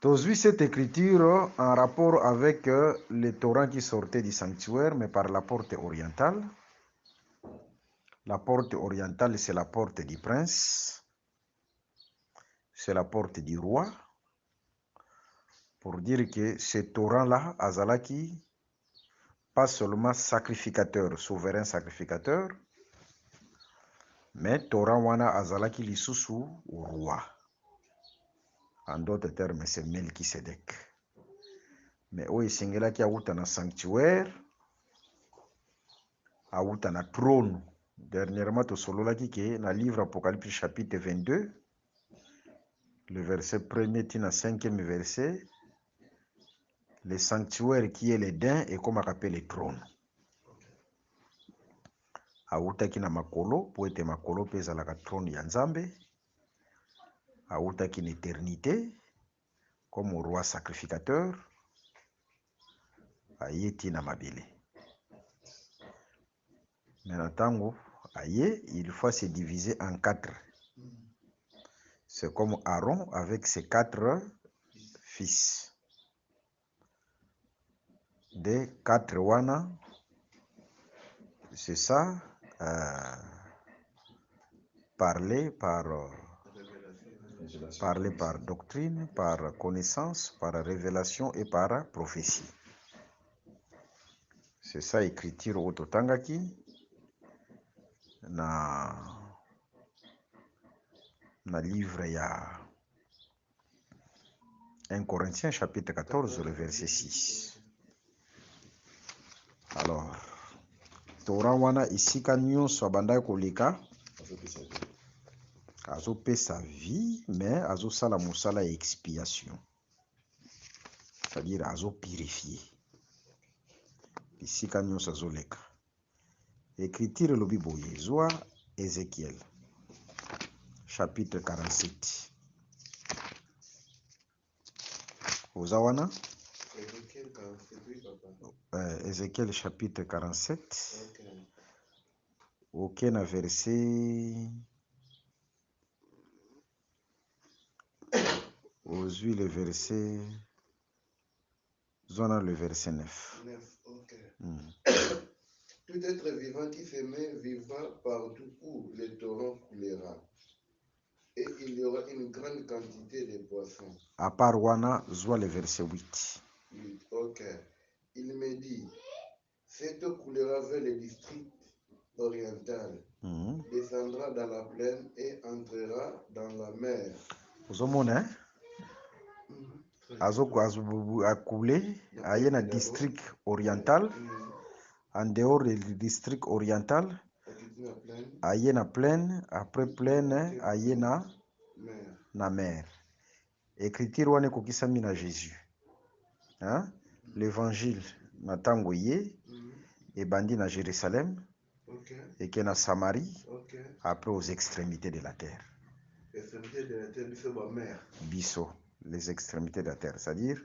Tu as vu cette écriture en rapport avec les torrents qui sortaient du sanctuaire, mais par la porte orientale. La porte orientale, c'est la porte du prince. C'est la porte du roi. Pour dire que ce torrent-là, azalaki, pas seulement sacrificateur, souverain sacrificateur, mais torrent wana azalaki lisusu roi. En d'autres termes, c'est Melchisedec. Mais oyo esengelaki awuta na sanctuaire, awuta na trône. Dernièrement, tosololaki ke na livre Apocalypse chapitre 22, le verset 1er tina 5e verset, le sanctuaire qui est l'Éden et comme on appelle le trône. Awutaki na makolo, po ete makolo pe ezalaka trône ya Nzambe. Awutaki na éternité, comme roi sacrificateur. Ayeti na mabele. Maintenant, aye, il faut se diviser en 4. C'est comme Aaron avec ses 4 fils. Des 4 wana, c'est ça, parler par doctrine, par connaissance, par révélation et par prophétie. C'est ça écriture autotangaki na livre ya 1 Corinthiens chapitre 14 le verset 6. Alors, Torah wana isika nyonso abandaki koleka azopesa vie, mais azosala mosala ya expiation. C'est-à-dire azopurifier. Isika nyonso azoleka. Écriture lobi boye zwa Ézéchiel chapitre 47. Ozawana? Ézéchiel chapitre 47. Ok, na verset. Ozui le verset. Zona le verset 9. Okay. Tout être vivant qui se met vivra partout où le torrent coulera. Et il y aura une grande quantité de poissons. À part Wana, Zoa le verset 8. Ok. Il me dit, cette eau coulera vers le district oriental, descendra dans la plaine et entrera dans la mer. Vous avez a coulé à un district oriental, en dehors du district oriental, à une plaine, après plaine, à une mer. Écriture wane kokisami na Jésus. Hein? L'évangile na tango ye et bandi na Jérusalem et que na Samarie après aux extrémités de la terre. Bisso, les extrémités de la terre, c'est-à-dire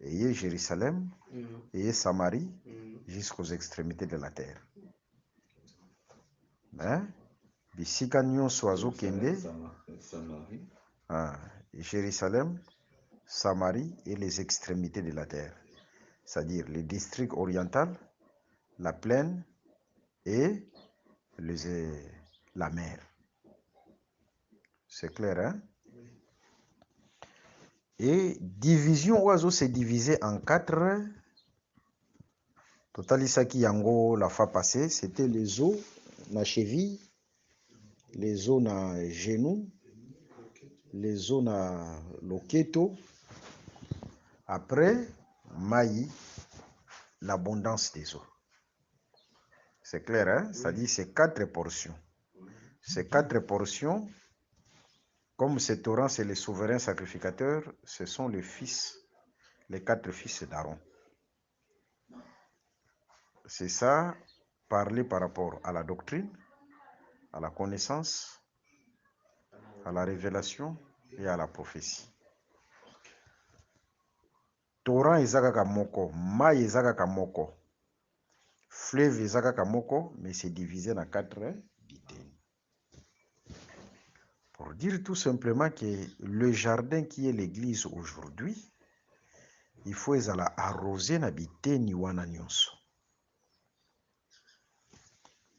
et Jérusalem et Samarie jusqu'aux extrémités de la terre. Hein? Bisika nyonso azokende Jérusalem, Samarie et les extrémités de la terre. C'est-à-dire le district oriental, la plaine et la mer. C'est clair, hein? Et division oiseau s'est divisé en 4. Totalisaki yango la fois passée, c'était les os na cheville, les os na genou, les os na loketo. Après, maï, l'abondance des os. C'est clair, hein? C'est-à-dire c'est 4 portions. Ces 4 portions, comme ces torrents, c'est les souverains sacrificateurs, ce sont les fils, les 4 fils d'Aaron. C'est ça, parler par rapport à la doctrine, à la connaissance, à la révélation et à la prophétie. Torrent ezaka moko, maï ezaka moko, fleuve ezaka moko, mais c'est divisé en 4 bitènes. Pour dire tout simplement que le jardin qui est l'église aujourd'hui, il faut ezala arroser na biteni wana nyonso.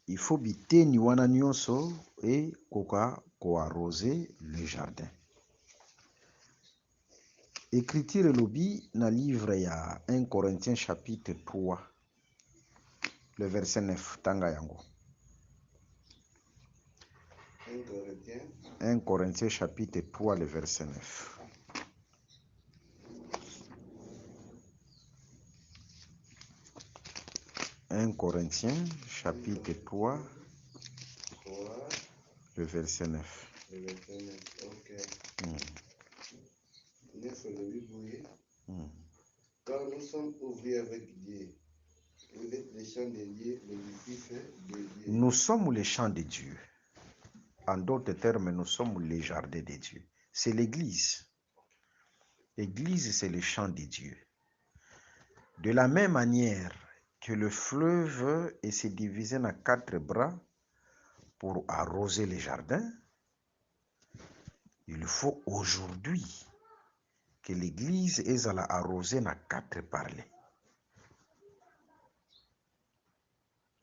Il faut biteni wana nyonso et koka ko arroser le jardin. Écriture elobi na livre ya 1 Corinthiens chapitre 3, le verset 9, tanga yango. 1 Corinthiens chapitre 3, le verset 9. Un Corinthiens chapitre 3, le verset 9. Le verset 9, ok. 9 le Bible. Car nous sommes ouvriers avec Dieu. Vous êtes les champs de Dieu, l'édifice de Dieu. Nous sommes les champs de Dieu. En d'autres termes, nous sommes les jardins de Dieu. C'est l'église. L'église, c'est le champ de Dieu. De la même manière que le fleuve s'est divisé en 4 bras pour arroser les jardins, il faut aujourd'hui que l'église est à la arroser dans 4 parler.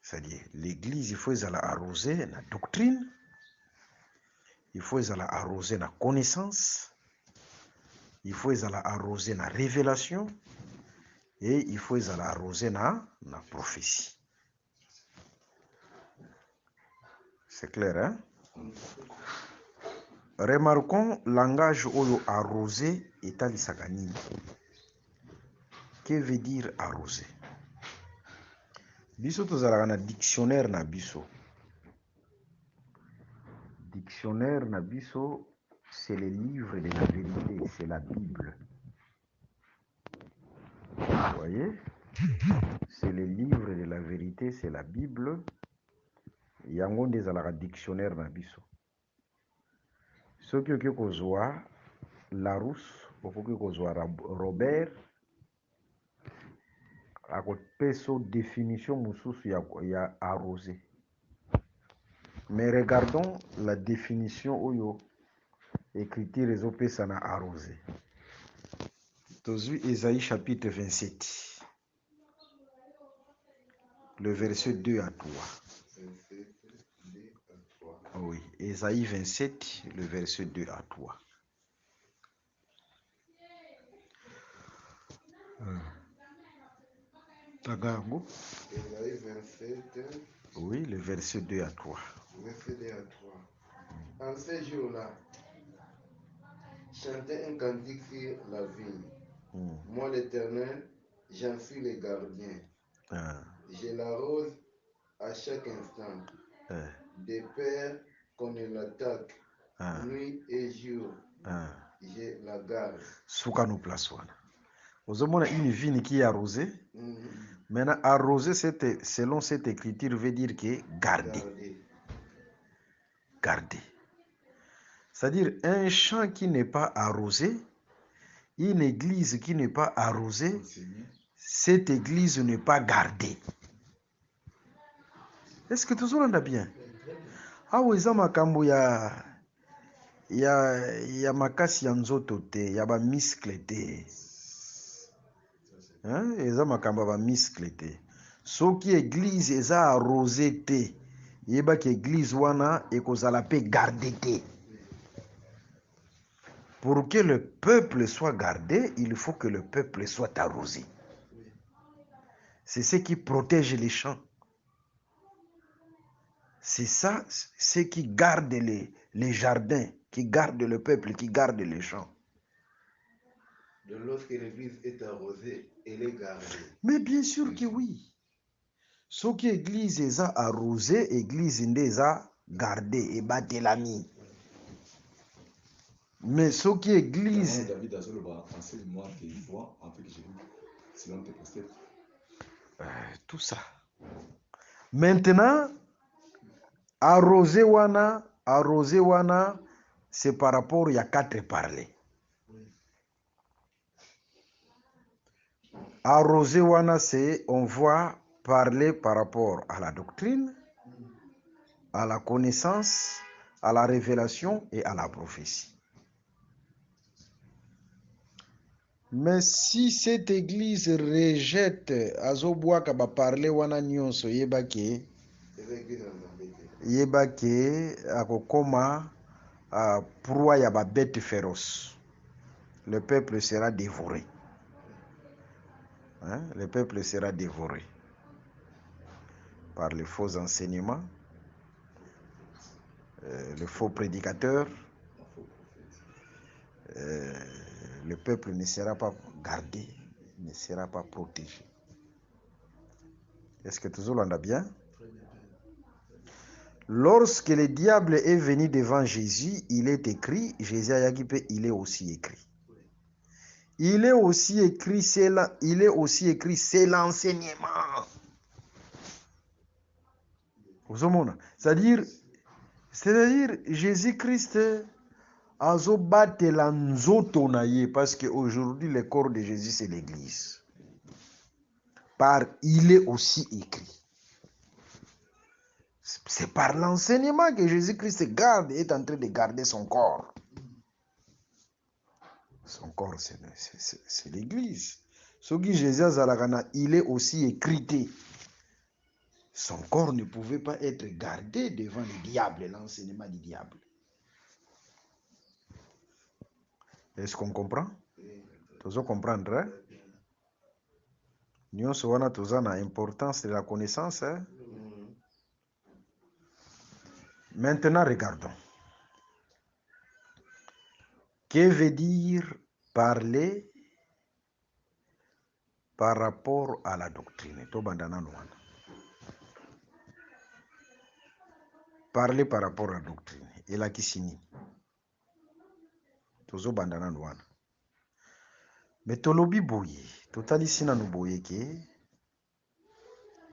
C'est-à-dire, l'église, il faut la arroser dans la doctrine, il faut la arroser dans la connaissance, il faut la arroser dans la révélation et il faut la arroser dans la prophétie. C'est clair, hein? Remarquons langage oyo arroser et alisakani. Que veut dire arroser? Biso tozalaka na dictionnaire na biso. Dictionnaire na biso, c'est le livre de la vérité, c'est la Bible. Vous voyez? C'est le livre de la vérité, c'est la Bible. Yango nde ezalaka dictionnaire na biso. Soki okoki kozwa Larousse, okoki kozwa Robert, akopesa définition mosusu ya arroser. Mais regardons la définition oyo écriture ezopesa na arroser. Tozwi Ésaïe chapitre 27, le verset 2 à 3. Oui, Ésaïe 27, le verset 2 à 3. Tagango. Ésaïe 27. Oui, le verset 2 à 3. Verset 2 à 3. En ces jours-là, chantez un cantique sur la vigne. Moi, l'Éternel, j'en suis le gardien. Je l'arrose à chaque instant. De peur qu'on ne l'attaque, nuit et jour. Je la garde. Souka nous place wana. Vous avez une vigne qui est arrosée. Maintenant, arroser, selon cette écriture, veut dire que garder. Garder. C'est-à-dire un champ qui n'est pas arrosé, une église qui n'est pas arrosée, cette église n'est pas gardée. Est-ce que tout le monde a bien? Ah oui, ça makambo ya makasi ya nzoto te, ya ba muscle te. Eza makambo ba muscle te. Soki église eza arrosé te, yeba que église wana ekozala pe garde te. Pour que le peuple soit gardé, il faut que le peuple soit arrosé. C'est ce qui protège les champs. C'est ça, ce qui garde les jardins, qui garde le peuple, qui garde les champs. De lorsque l'église est arrosée, elle est gardée. Mais bien sûr que oui. Ce qui église est arrosée, église est gardée et batelami. Mais ce qui église... tout ça. Maintenant, arrosé wana, c'est par rapport à 4 parler. Arrosé wana, c'est on voit parler par rapport à la doctrine, à la connaissance, à la révélation et à la prophétie. Mais si cette église rejette azoboa kaba parler wana nyonso yebake akokoma proie ya ba bête féroce, le peuple sera dévoré. Hein? Le peuple sera dévoré par les faux enseignements, les faux prédicateurs. Le peuple ne sera pas gardé, ne sera pas protégé. Est-ce que tout le monde a bien? Lorsque le diable est venu devant Jésus, il est écrit, Jésus a dit, il est aussi écrit. Il est aussi écrit, c'est l'enseignement. C'est-à-dire, Jésus-Christ azobatela nzoto na ye, parce qu'aujourd'hui le corps de Jésus c'est l'église. Par il est aussi écrit. C'est par l'enseignement que Jésus-Christ garde, est en train de garder son corps. Son corps c'est l'église. Ce qui Jésus azalakana, il est aussi écrit. Son corps ne pouvait pas être gardé devant le diable, l'enseignement du diable. Est-ce qu'on comprend? Tous comprendre, hein? Nous avons l'importance de la connaissance. Hein? Maintenant, regardons. Que veut dire parler par rapport à la doctrine? Parler par rapport à la doctrine. Et la kisini. Tozo bandana nouana. Mais tolobi boye. Totali sina nou boye ke.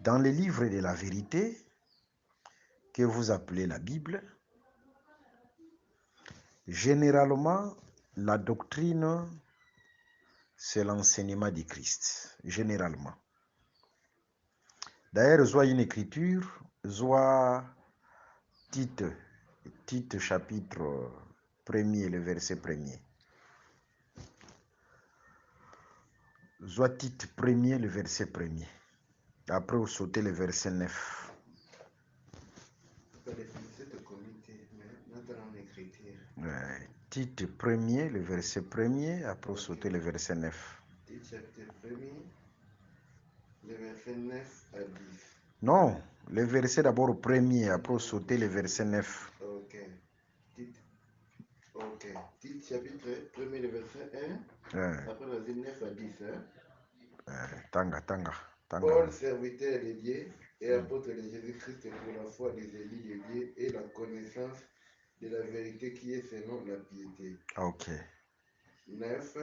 Dans les livres de la vérité, que vous appelez la Bible, généralement, la doctrine, c'est l'enseignement du Christ. Généralement. D'ailleurs, soit une écriture, soit Tite chapitre 1er, le verset 1er. Soit Tite 1er, le verset 1er. Après, vous sautez le verset 9. Tite 1er, le verset 1er. Après, vous sautez le verset 9. Tite chapitre 1er, le verset 9 à 10. Non, le verset d'abord 1er, après sauter le verset 9. Ok. Tite chapitre 1er, le verset 1. Après le verset 9 à 10. Tanga. Paul, serviteur de Dieu et apôtre de Jésus-Christ pour la foi des élus de Dieu et la connaissance de la vérité qui est selon la piété. Ok. 9.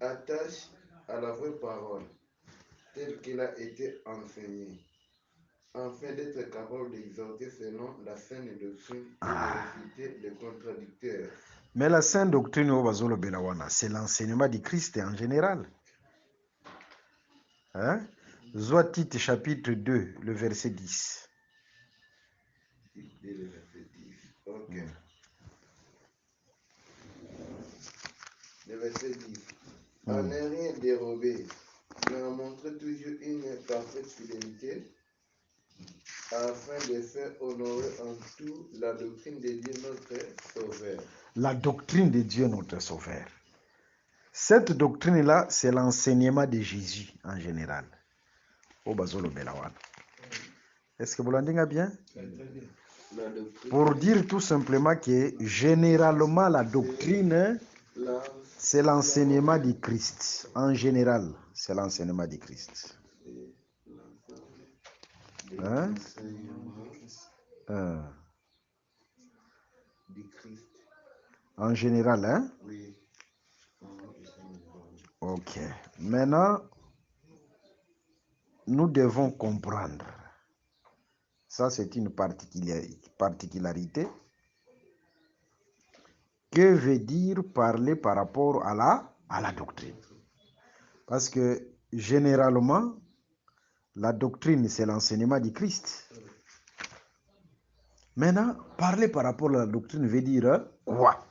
Attache à la vraie parole, telle qu'elle a été enseignée, afin d'être capable d'exhorter selon la saine doctrine et de réfuter les contradicteurs. Mais la saine doctrine, c'est l'enseignement du Christ en général. Hein? Tite chapitre 2, le verset 10. Tite 2, le verset 10. Ok. Le verset 10. À ne rien dérober, mais à montrer toujours une parfaite fidélité afin de faire honorer en tout la doctrine de Dieu notre Sauveur. La doctrine de Dieu notre Sauveur. Cette doctrine-là, c'est l'enseignement de Jésus en général. Est-ce que vous l'entendez bien? La doctrine, Pour dire tout simplement que généralement la doctrine, c'est l'enseignement du Christ. En général, c'est l'enseignement du Christ. Hein? du Christ. En général, hein? Oui. Ok. Maintenant, nous devons comprendre. Ça, c'est une particularité. Que veut dire parler par rapport à la doctrine? Parce que généralement, la doctrine, c'est l'enseignement du Christ. Maintenant, parler par rapport à la doctrine veut dire quoi?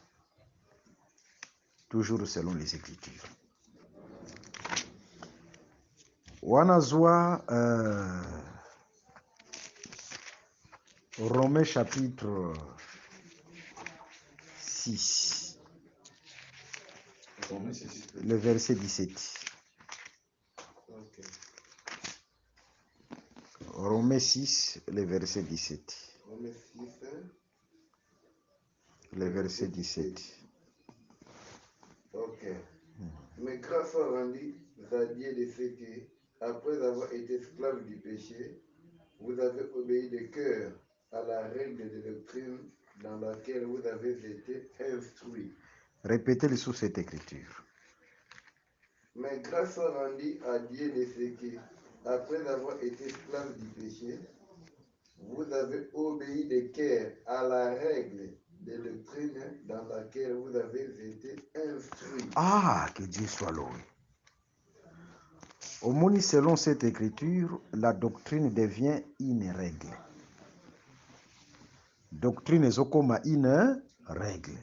Toujours selon les Écritures. Wanazwa Romains chapitre 6, le verset 17. Ok. Romains 6, le verset 17. Romains 6, Le verset 17. ok. Mais grâce soit rendue à Dieu de ce que, après avoir été esclave du péché, vous avez obéi de cœur à la règle de doctrine dans laquelle vous avez été instruits. Répétez-le sous cette écriture. Mais grâce soit rendue à Dieu de ce que, après avoir été esclave du péché, vous avez obéi de cœur à la règle de doctrine dans laquelle vous avez été instruits. Ah, que Dieu soit loué. Au moins, selon cette écriture, la doctrine devient une règle. Doctrine est comme une règle.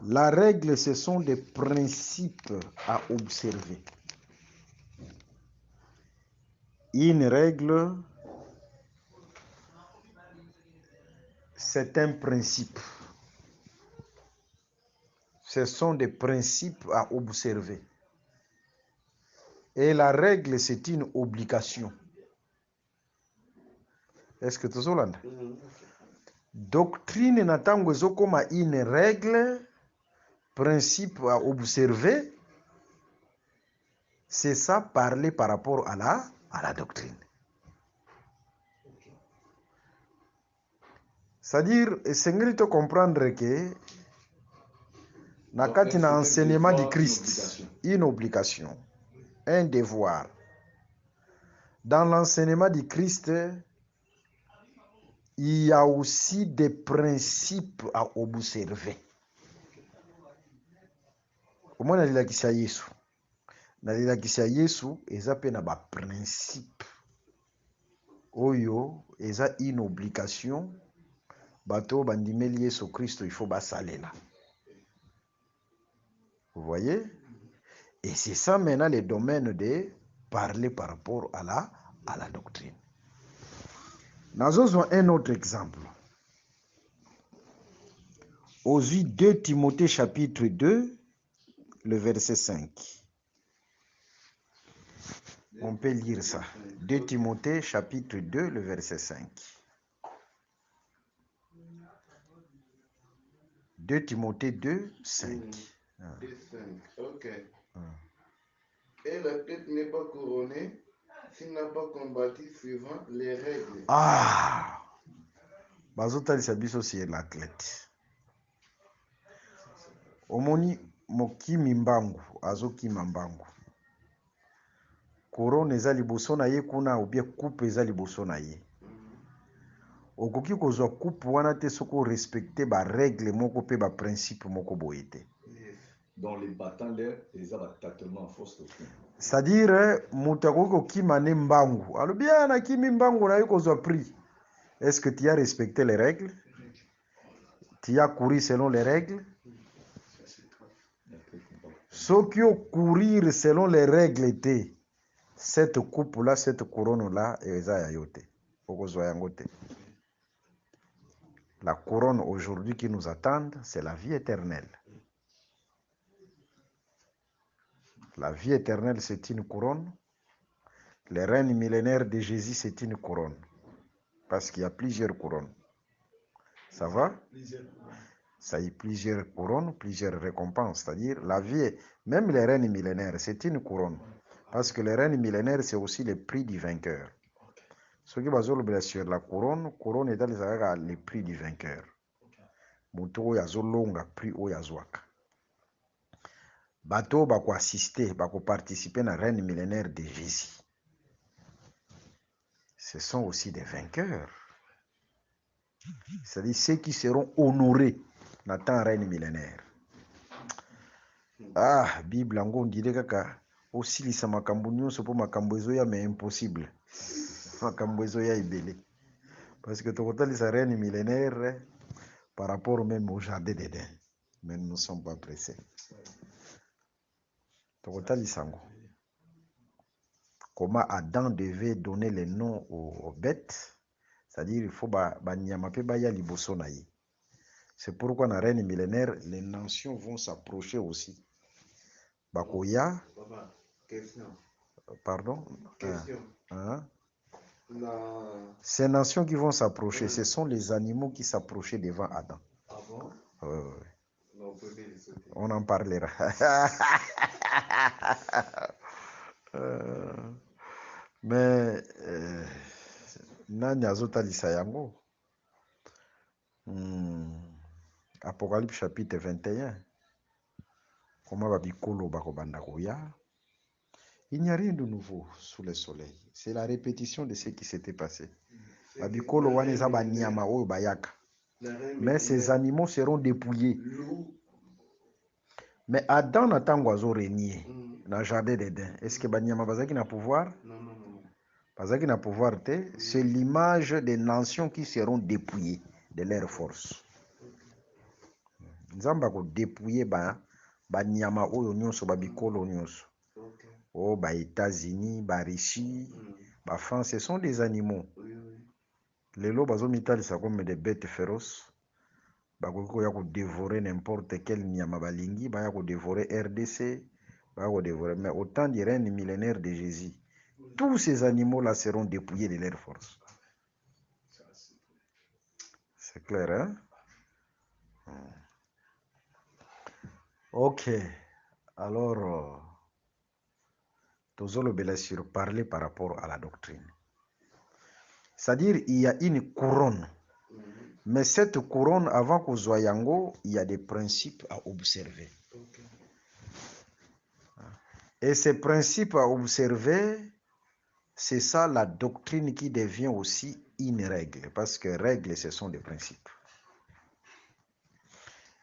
La règle, ce sont des principes à observer. Une règle, c'est un principe. Ce sont des principes à observer. Et la règle, c'est une obligation. Est-ce que tu as ça? Doctrine natango comme une règle, principe à observer. C'est ça, parler par rapport à la doctrine. C'est-à-dire, c'est de comprendre que nakati na enseignement du Christ, une obligation, un devoir. Dans l'enseignement du Christ, il y a aussi des principes à observer. Au moins, nalilakisa Yesu. Nalilakisa Yesu, eza pe na ba principe. Oyo, eza une obligation. Bato bandimeli Yesu Christ, il faut basalela. Vous voyez? Et c'est ça maintenant le domaine de parler par rapport à la doctrine. Nous avons un autre exemple. Aux yeux 2 Timothée chapitre 2, le verset 5. On peut lire ça. 2 Timothée chapitre 2, le verset 5. 2 Timothée 2, 5. 2, 5. Ok. Et la tête n'est pas couronnée s'il n'a pas combattu suivant les règles. Ah! Bazotalisa biso c'est l'athlète. Omoni mokimi mbangu, azokima mbangu. Couronne eza liboso na ye kuna ou bien coupe eza liboso na ye. Okoki kozwa coupe wana te soko respecter ba règle moko pe ba principe moko boye te. Dans les battants l'air, ils avaient tâtonnement en force de fond. C'est-à-dire, moto akoki kokima ne mbangu. Alobi ana kimi mbangu na yo kozwa prix. Est-ce que tu as respecté les règles? Tu as couru selon les règles? Ceux qui ont courir selon les règles étaient, cette coupe-là, cette couronne-là, eza ya yo te. Okozwa yango te. La couronne aujourd'hui qui nous attend, c'est la vie éternelle. La vie éternelle, c'est une couronne. Le règne millénaire de Jésus, c'est une couronne. Parce qu'il y a plusieurs couronnes. Ça va? Ça y a plusieurs couronnes, plusieurs récompenses. C'est-à-dire, la vie, même le règne millénaire, c'est une couronne. Parce que le règne millénaire, c'est aussi le prix du vainqueur. Ce qui va sur la couronne est le prix du vainqueur. Muto yazolonga prix o yazwaka. Bato bako assister, bako participer na règne millénaire de Jésus. Ce sont aussi des vainqueurs. C'est-à-dire ceux qui seront honorés dans le règne millénaire. Ah, Bible ango ndire kaka aussi lisa makambo nyonso po makambo ezoya mais impossible. Makambo ezoya ibele. Parce que tokotalisa règne millénaire par rapport même au jardin d'Éden. Mais nous ne sommes pas pressés. Tokotalisango. Comment Adam devait donner les noms aux bêtes. C'est-à-dire il faut banyama pe baya liboso na ye. C'est pourquoi dans le règne millénaire, les nations vont s'approcher aussi. Bakoya. Question. Pardon. Question. Ces nations qui vont s'approcher, ce sont les animaux qui s'approchaient devant Adam. Ah bon? Non, on en parlera. Mais nani azotalisa yango? Apocalypse chapitre 21. Comment va bikolo bakobanda koya? Il n'y a rien de nouveau sous le soleil. C'est la répétition de ce qui s'était passé. Babikolo waneza banyama oyo bayaka. Mais ces animaux seront dépouillés. Mais Adam n'attend oiseau régner dans le jardin d'Éden. Est-ce que banyama bazaki na pouvoir? Non. Bazaki na pouvoir te. C'est l'image des nations qui seront dépouillées de leur force. Nzamba ko dépouiller banyama oyo nyonso babikolo nyonso. Oh, États-Unis, Russie, France, ce sont des animaux. Les lots bazomitalisa comme des bêtes féroces. Bakoko yako dévorer n'importe quel nyama balingi, bayako dévorer RDC, bayako dévorer. Mais au temps du règne millénaire de Jésus, tous ces animaux-là seront dépouillés de leur force. C'est clair, hein? Ok. Alors, Tozolo sur parler par rapport à la doctrine. C'est-à-dire, il y a une couronne. Mais cette couronne, avant qu'on soit yango, il y a des principes à observer. Et ces principes à observer, c'est ça la doctrine qui devient aussi une règle. Parce que règles, ce sont des principes.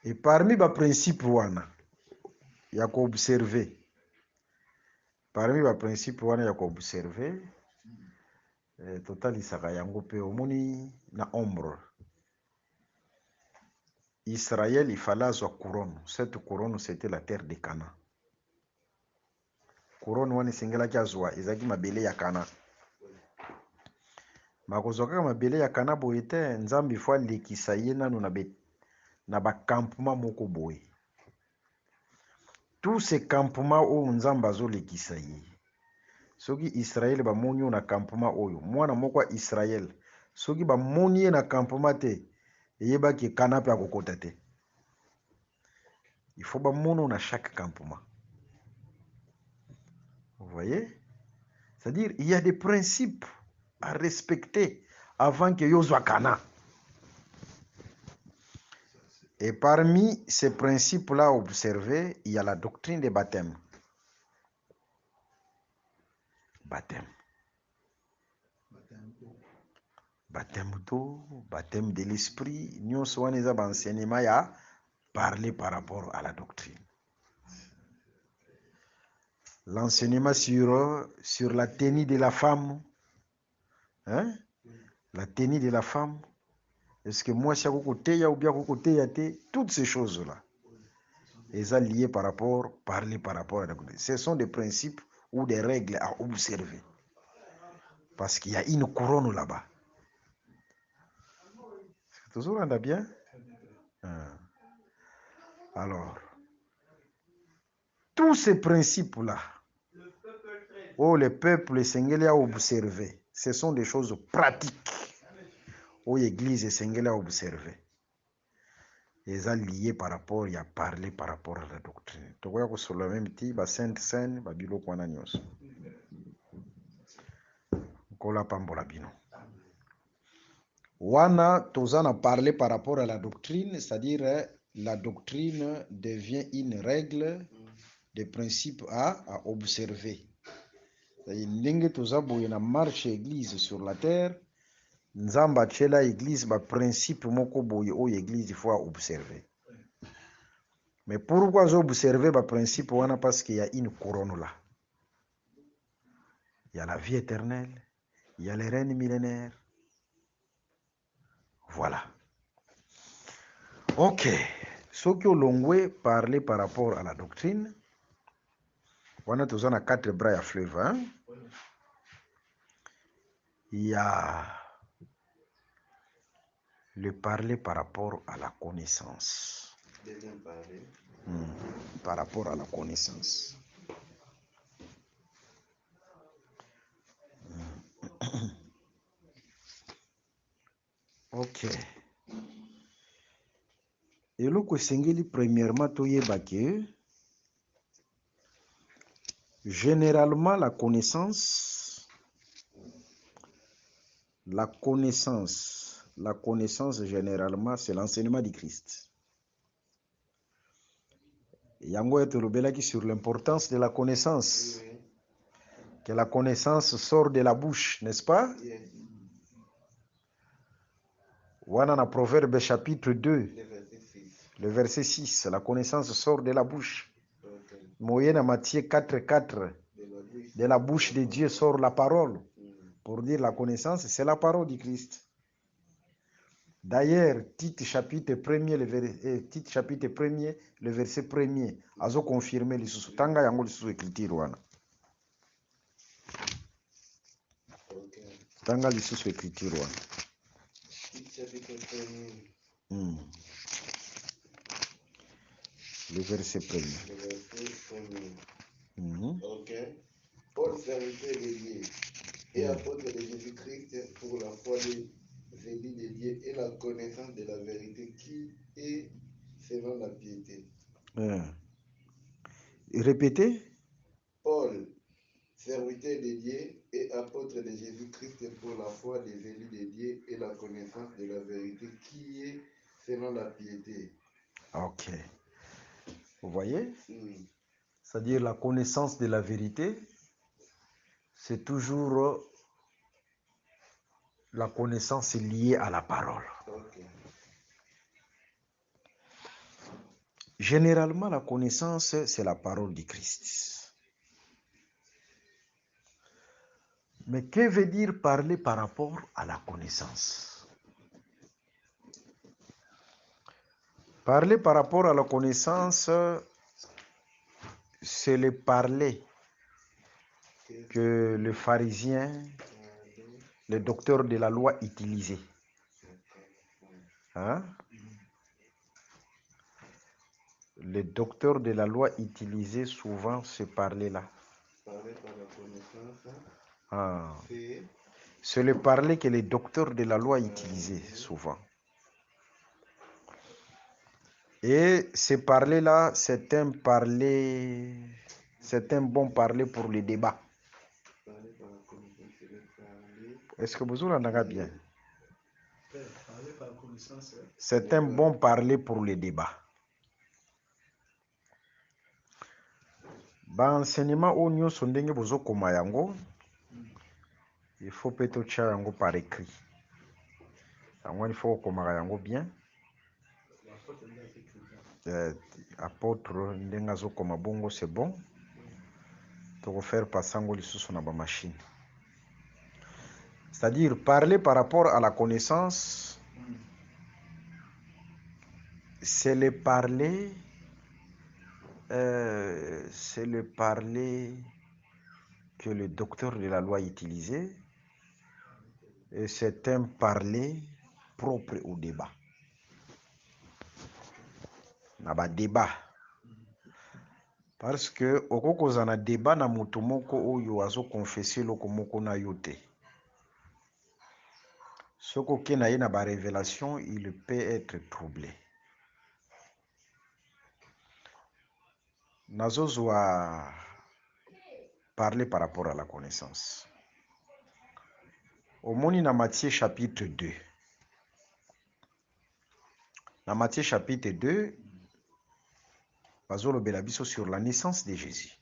Et parmi les principes, il y a qu'à observer. Parmi les principes, il y a qu'à observer. Total, il s'agit na ombre. Israël, il fallait sa couronne. Cette couronne, c'était la terre de Cana. Couronne, wani singela kiazwa, ezaki mabele ya Cana. Makozoka mabele ya Cana boite, nzambi fwa lekisa ye nanu na ba campement moko boye. Tous ces campements oyo nzamba zo lekisa ye. Soki Israël ba moni na campement oyo, mwana moko Israël. Soki ba moni na campement te, yeba ki Cana pe akokota te. Il faut ba mono na chaque campement. Vous voyez? C'est-à-dire, il y a des principes à respecter avant que yo soit Cana. Et parmi ces principes-là à observer, il y a la doctrine des baptêmes. Baptême. Baptême d'eau, baptême de l'esprit. Nous sommes les enseignements à parler par rapport à la doctrine. L'enseignement sur la tenue de la femme. Hein? La tenue de la femme. Est-ce que moi, je suis ou bien toutes ces choses-là, elles sont liées parler par rapport à la doctrine. Ce sont des principes ou des règles à observer. Parce qu'il y a une couronne là-bas. Toujours on a bien? Alors, tous ces principes-là, où le peuple Sengeli a observé, ce sont des choses pratiques où l'Église Sengeli a observé. Ils ont lié par rapport, il y a parlé par rapport à la doctrine. Tu vois que sur le même petit, Sainte Seine, Babilo Kwananyos. Kola Pambola Bino. Wana, Tozan a parlé par rapport à la doctrine, c'est-à-dire la doctrine devient une règle, des principes à observer. Ndenge tozaboye na marche église sur la terre, nzamba tshela église ba principe moko boye o église faut observer. Mais pourquoi observer ba principe wana? Parce qu'il y a une couronne là. Il y a la vie éternelle, il y a les règnes millénaires. Voilà. Ok. Ce que l'on parler par rapport à la doctrine, on a tous 4 bras à fleuve. Hein? Il y a le parler par rapport à la connaissance. Deuxième parler. Par rapport à la connaissance. Ok. Et le Sengeli premièrement toyeba que généralement la connaissance généralement c'est l'enseignement du Christ. Yango est le sur l'importance de la connaissance. Oui. Que la connaissance sort de la bouche, n'est-ce pas? Yes. Wana na Proverbe chapitre 2, Le verset 6. le verset 6, la connaissance sort de la bouche. Okay. Moyenne Matthieu 4, de la bouche de Dieu sort la parole. Pour dire la connaissance, c'est la parole du Christ. D'ailleurs, Tite chapitre 1er, le verset 1er, azo confirmer les sous tanga yango les sous écriture wana. Okay. Tanga les sous écriture wana. Tite chapitre 1er. Le verset 1er. Le verset 1er. Ok. Paul, serviteur de Dieu et apôtre de Jésus-Christ pour la foi des élus de Dieu et la connaissance de la vérité qui est selon la piété. Répétez. Paul, serviteur de Dieu et apôtre de Jésus-Christ pour la foi des élus de Dieu et la connaissance de la vérité qui est selon la piété. Ok. Vous voyez? Oui. C'est-à-dire la connaissance de la vérité, c'est toujours la connaissance liée à la parole. Okay. Généralement, la connaissance, c'est la parole du Christ. Mais que veut dire parler par rapport à la connaissance? Parler par rapport à la connaissance, c'est le parler que le pharisien, le docteur de la loi utilisait. Hein? Le docteur de la loi utilisait souvent ce parler-là. Parler par la connaissance. C'est le parler que les docteurs de la loi utilisaient souvent. Et ce parler-là, c'est un bon parler pour le débat. Est-ce que vous entendez bien? C'est un bon parler pour le débat. Enseignement au nyo sondenge bozo koma yango. Il faut peut-être tcha yango par écrit. Il faut koma yango bien. Apôtre ndenga zo koma bongo c'est bon. Tu refaire passango lisusu na ba machine. C'est-à-dire parler par rapport à la connaissance, c'est le parler que le docteur de la loi utilisait, et c'est un parler propre au débat. Naba débat. Parce que okokoza na débat na moto moko oyo azo confesser loko moko na yo te. Soko ke na ye na ba révélation, il peut être troublé. Nazozwa parler par rapport à la connaissance. Omoni na Matthieu chapitre 2. Dans Matthieu chapitre 2, bazolobela biso sur la naissance de Jésus.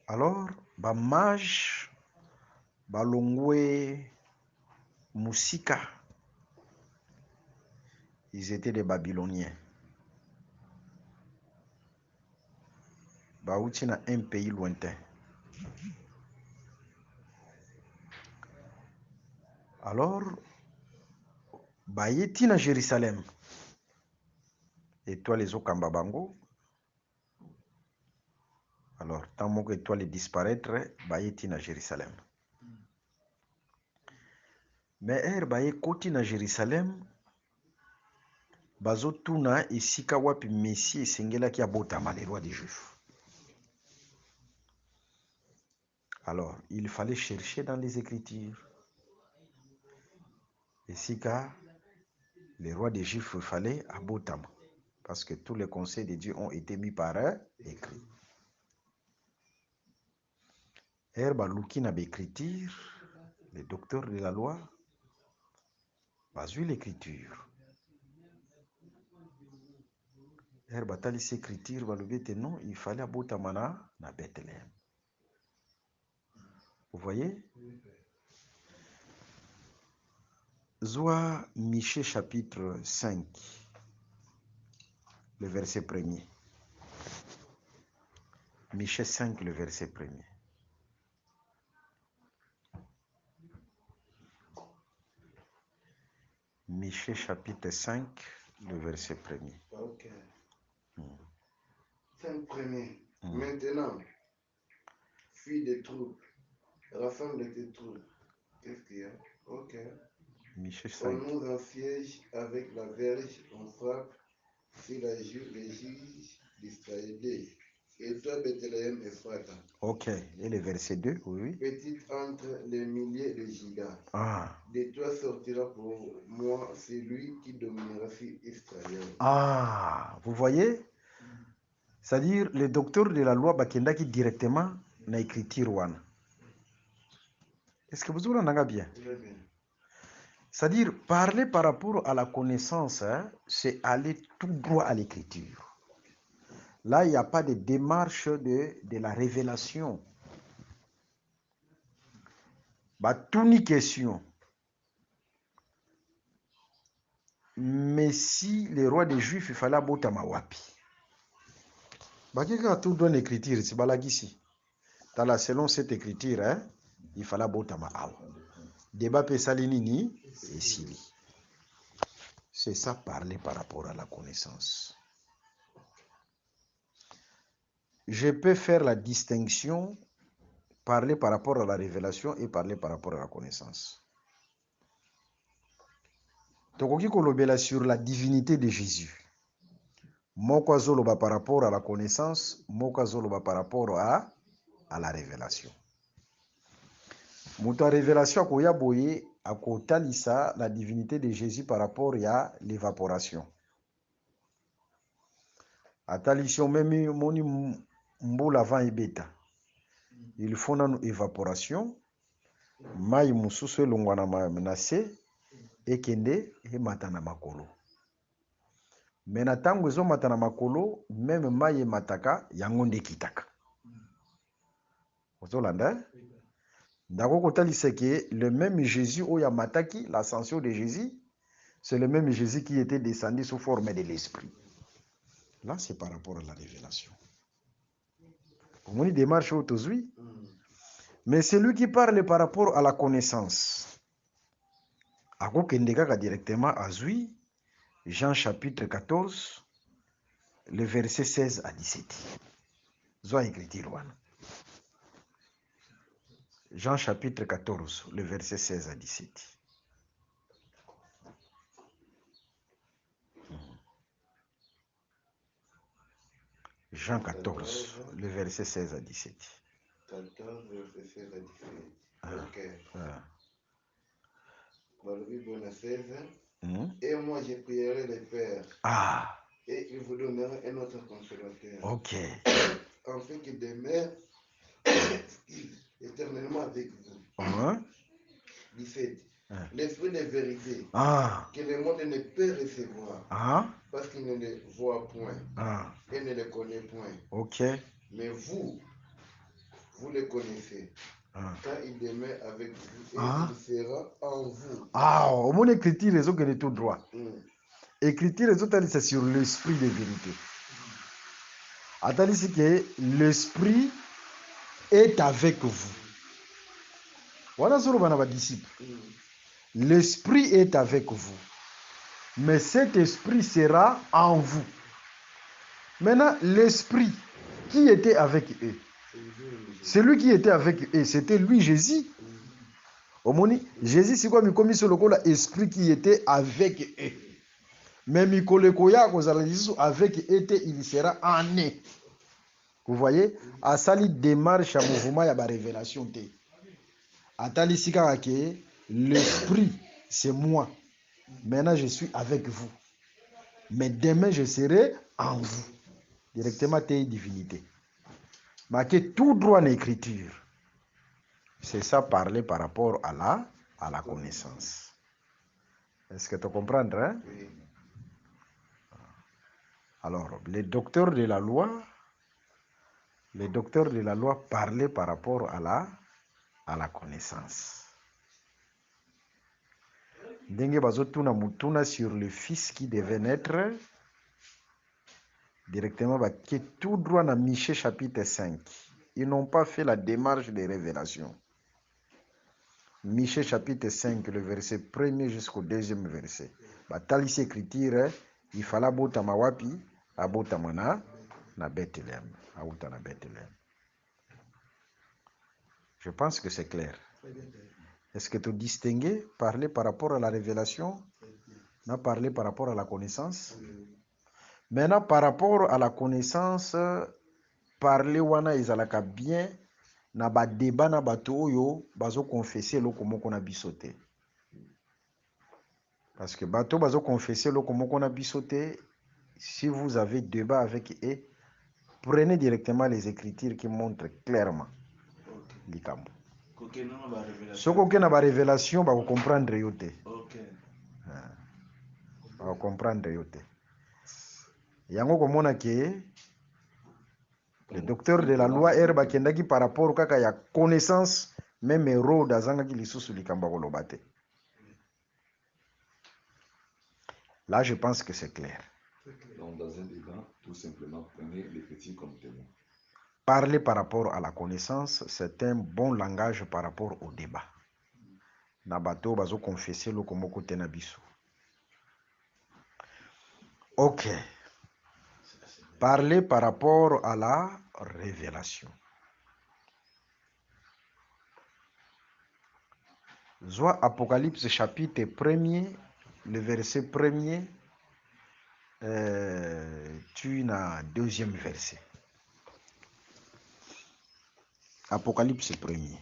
Alors, ba mage balongwe musika, ils étaient des Babyloniens. Bauti na un pays lointain. Alors, bayeti na Jérusalem. Étoile les okamba bango. Alors, tant moko étoile disparaître, bayeti na Jérusalem. Mais baye koti na Jérusalem, bazotuna esika wapi Messie esengelaki abotama les rois des Juifs. Alors, il fallait chercher dans les Écritures. Esika, les rois des Juifs, il fallait abotama. Parce que tous les conseils de Dieu ont été mis par écrit. Baluki na l'écriture, les docteurs de la loi, bazui l'écriture. Batali l'écriture, balubete non, il fallait abotama na Bethléem. Vous voyez? Zoa Michée chapitre 5, le verset 1er. Michée 5, le verset 1er. Michée chapitre 5, le verset 1er. Ok. 5 premiers. Maintenant, fille des troubles, rassemble tes troubles. Qu'est-ce qu'il y a? Ok. Michée On 5. nous en siège avec la verge, on frappe sur les juges d'Israël. Et toi, Bethléem, Ephrata. Ok. Et le verset 2, oui. Petite entre les milliers de gigas. Ah. De toi sortira pour moi celui qui dominera sur Israël. Ah, vous voyez? C'est-à-dire, le docteur de la loi bakendaki directement na écriture wana. Est-ce que vous entendez bien? Très bien. C'est-à-dire, parler par rapport à la connaissance, c'est aller tout droit à l'écriture. Là, il n'y a pas de démarche de la révélation. Bah, tout ni question. Mais si les rois des Juifs, il fallait abotama wapi. Bah, quelqu'un a tout droit l'écriture, c'est balagisi. Selon cette écriture, il fallait abotama awa. Débat pesalinini et sili. C'est ça parler par rapport à la connaissance. Je peux faire la distinction, parler par rapport à la révélation et parler par rapport à la connaissance. Tokoki kolobela sur la divinité de Jésus. Moko azoloba par rapport à la connaissance, moko azoloba par rapport à la révélation. Muta révélation akoya boye akotalisa la divinité de Jésus par rapport à l'évaporation. Atalition même moni mbula avant ebeta. Il faut une évaporation. Mai mususu elongwana na se ekende ematana makolo. Mais na tango ezo matana makolo, même mai mataka yango nde kitaka. Ozolanda? Ndako kotalisa ke le même Jésus oya mataki, l'ascension de Jésus, c'est le même Jésus qui était descendu sous forme de l'esprit. Là, c'est par rapport à la révélation. On y démarche autour. Mais c'est lui qui parle par rapport à la connaissance. Ako kendeka directement à Zui, Jean chapitre 14, le verset 16 à 17. Zwa écriture wana. Jean chapitre 14, le verset 16 à 17. Jean 14, le verset 16 à 17. 14, verset 16 à 17. Ok. Ah. Dans le Bible, on a 16. Hmm. Et moi, je prierai le Père. Ah, Et il vous donnera un autre consolateur. ok. Afin qu'il demeure éternellement avec vous. Hein? 17. Hein. L'esprit de vérité Ah, que le monde ne peut recevoir ah, parce qu'il ne le voit point ah, et ne le connaît point. ok. Mais vous le connaissez, Ah, car il demeure avec vous et Ah. il sera en vous. ah au moins écriture, les autres tout droit. Mm. Écriture, les autres, c'est sur l'esprit de vérité. Attendez, c'est que l'esprit est avec vous. Voilà ce que va disciple. Mm. L'esprit est avec vous. Mais cet esprit sera en vous. Maintenant, l'esprit qui était avec eux, celui qui était avec eux, c'était lui, Jésus. Omoni, Jésus, c'est quoi, comme sur le coup, l'esprit qui était avec eux. Mais Mikolekoya, avec eux, il sera en eux. Vous voyez, à sali démarche à mouvement, il y a une révélation. Atali Sika, l'esprit, c'est moi. Maintenant, je suis avec vous. Mais demain, je serai en vous. Directement, tes divinités. Marqué tout droit en écriture. C'est ça, parler par rapport à la connaissance. Est-ce que tu comprends, hein? Oui. Alors, les docteurs de la loi parlaient par rapport à la connaissance. Ndenge bazotuna mutuna sur le fils qui devait naître, directement qui est tout droit dans Michée chapitre 5. Ils n'ont pas fait la démarche de révélation. Michée chapitre 5, le verset 1er jusqu'au 2e verset. Batali écriture, il fallait abotama wapi, abotama na Bethléem, auta na Bethléem. Je pense que c'est clair. Est-ce que tu distingues parler par rapport à la révélation, n'a parlé par rapport à la connaissance? Maintenant, par rapport à la connaissance, parler wana ezalaka bien na ba débat na bato oyo bazo confesser loko moko na bisote. Parce que bato bazo confesser loko moko na bisote, si vous avez débat avec eux, prenez directement les écritures qui montrent clairement likambo. Soko ke na ba révélation ba comprendre yote. Ba comprendre yote. Yango komona ke le docteur de la loi herba kendaki par rapport kaka ya connaissance même héros dazanga ki lisusu likamba koloba te. Là, je pense que c'est clair. Donc, dans un débat, tout simplement, prenez l'écriture comme témoin. Parler par rapport à la connaissance, c'est un bon langage par rapport au débat. Nabato bazo confesser le komoko tenabiso. Ok. Parler par rapport à la révélation. Soit Apocalypse chapitre 1er, le verset 1er, tu n'as deuxième verset. Apocalypse 1er.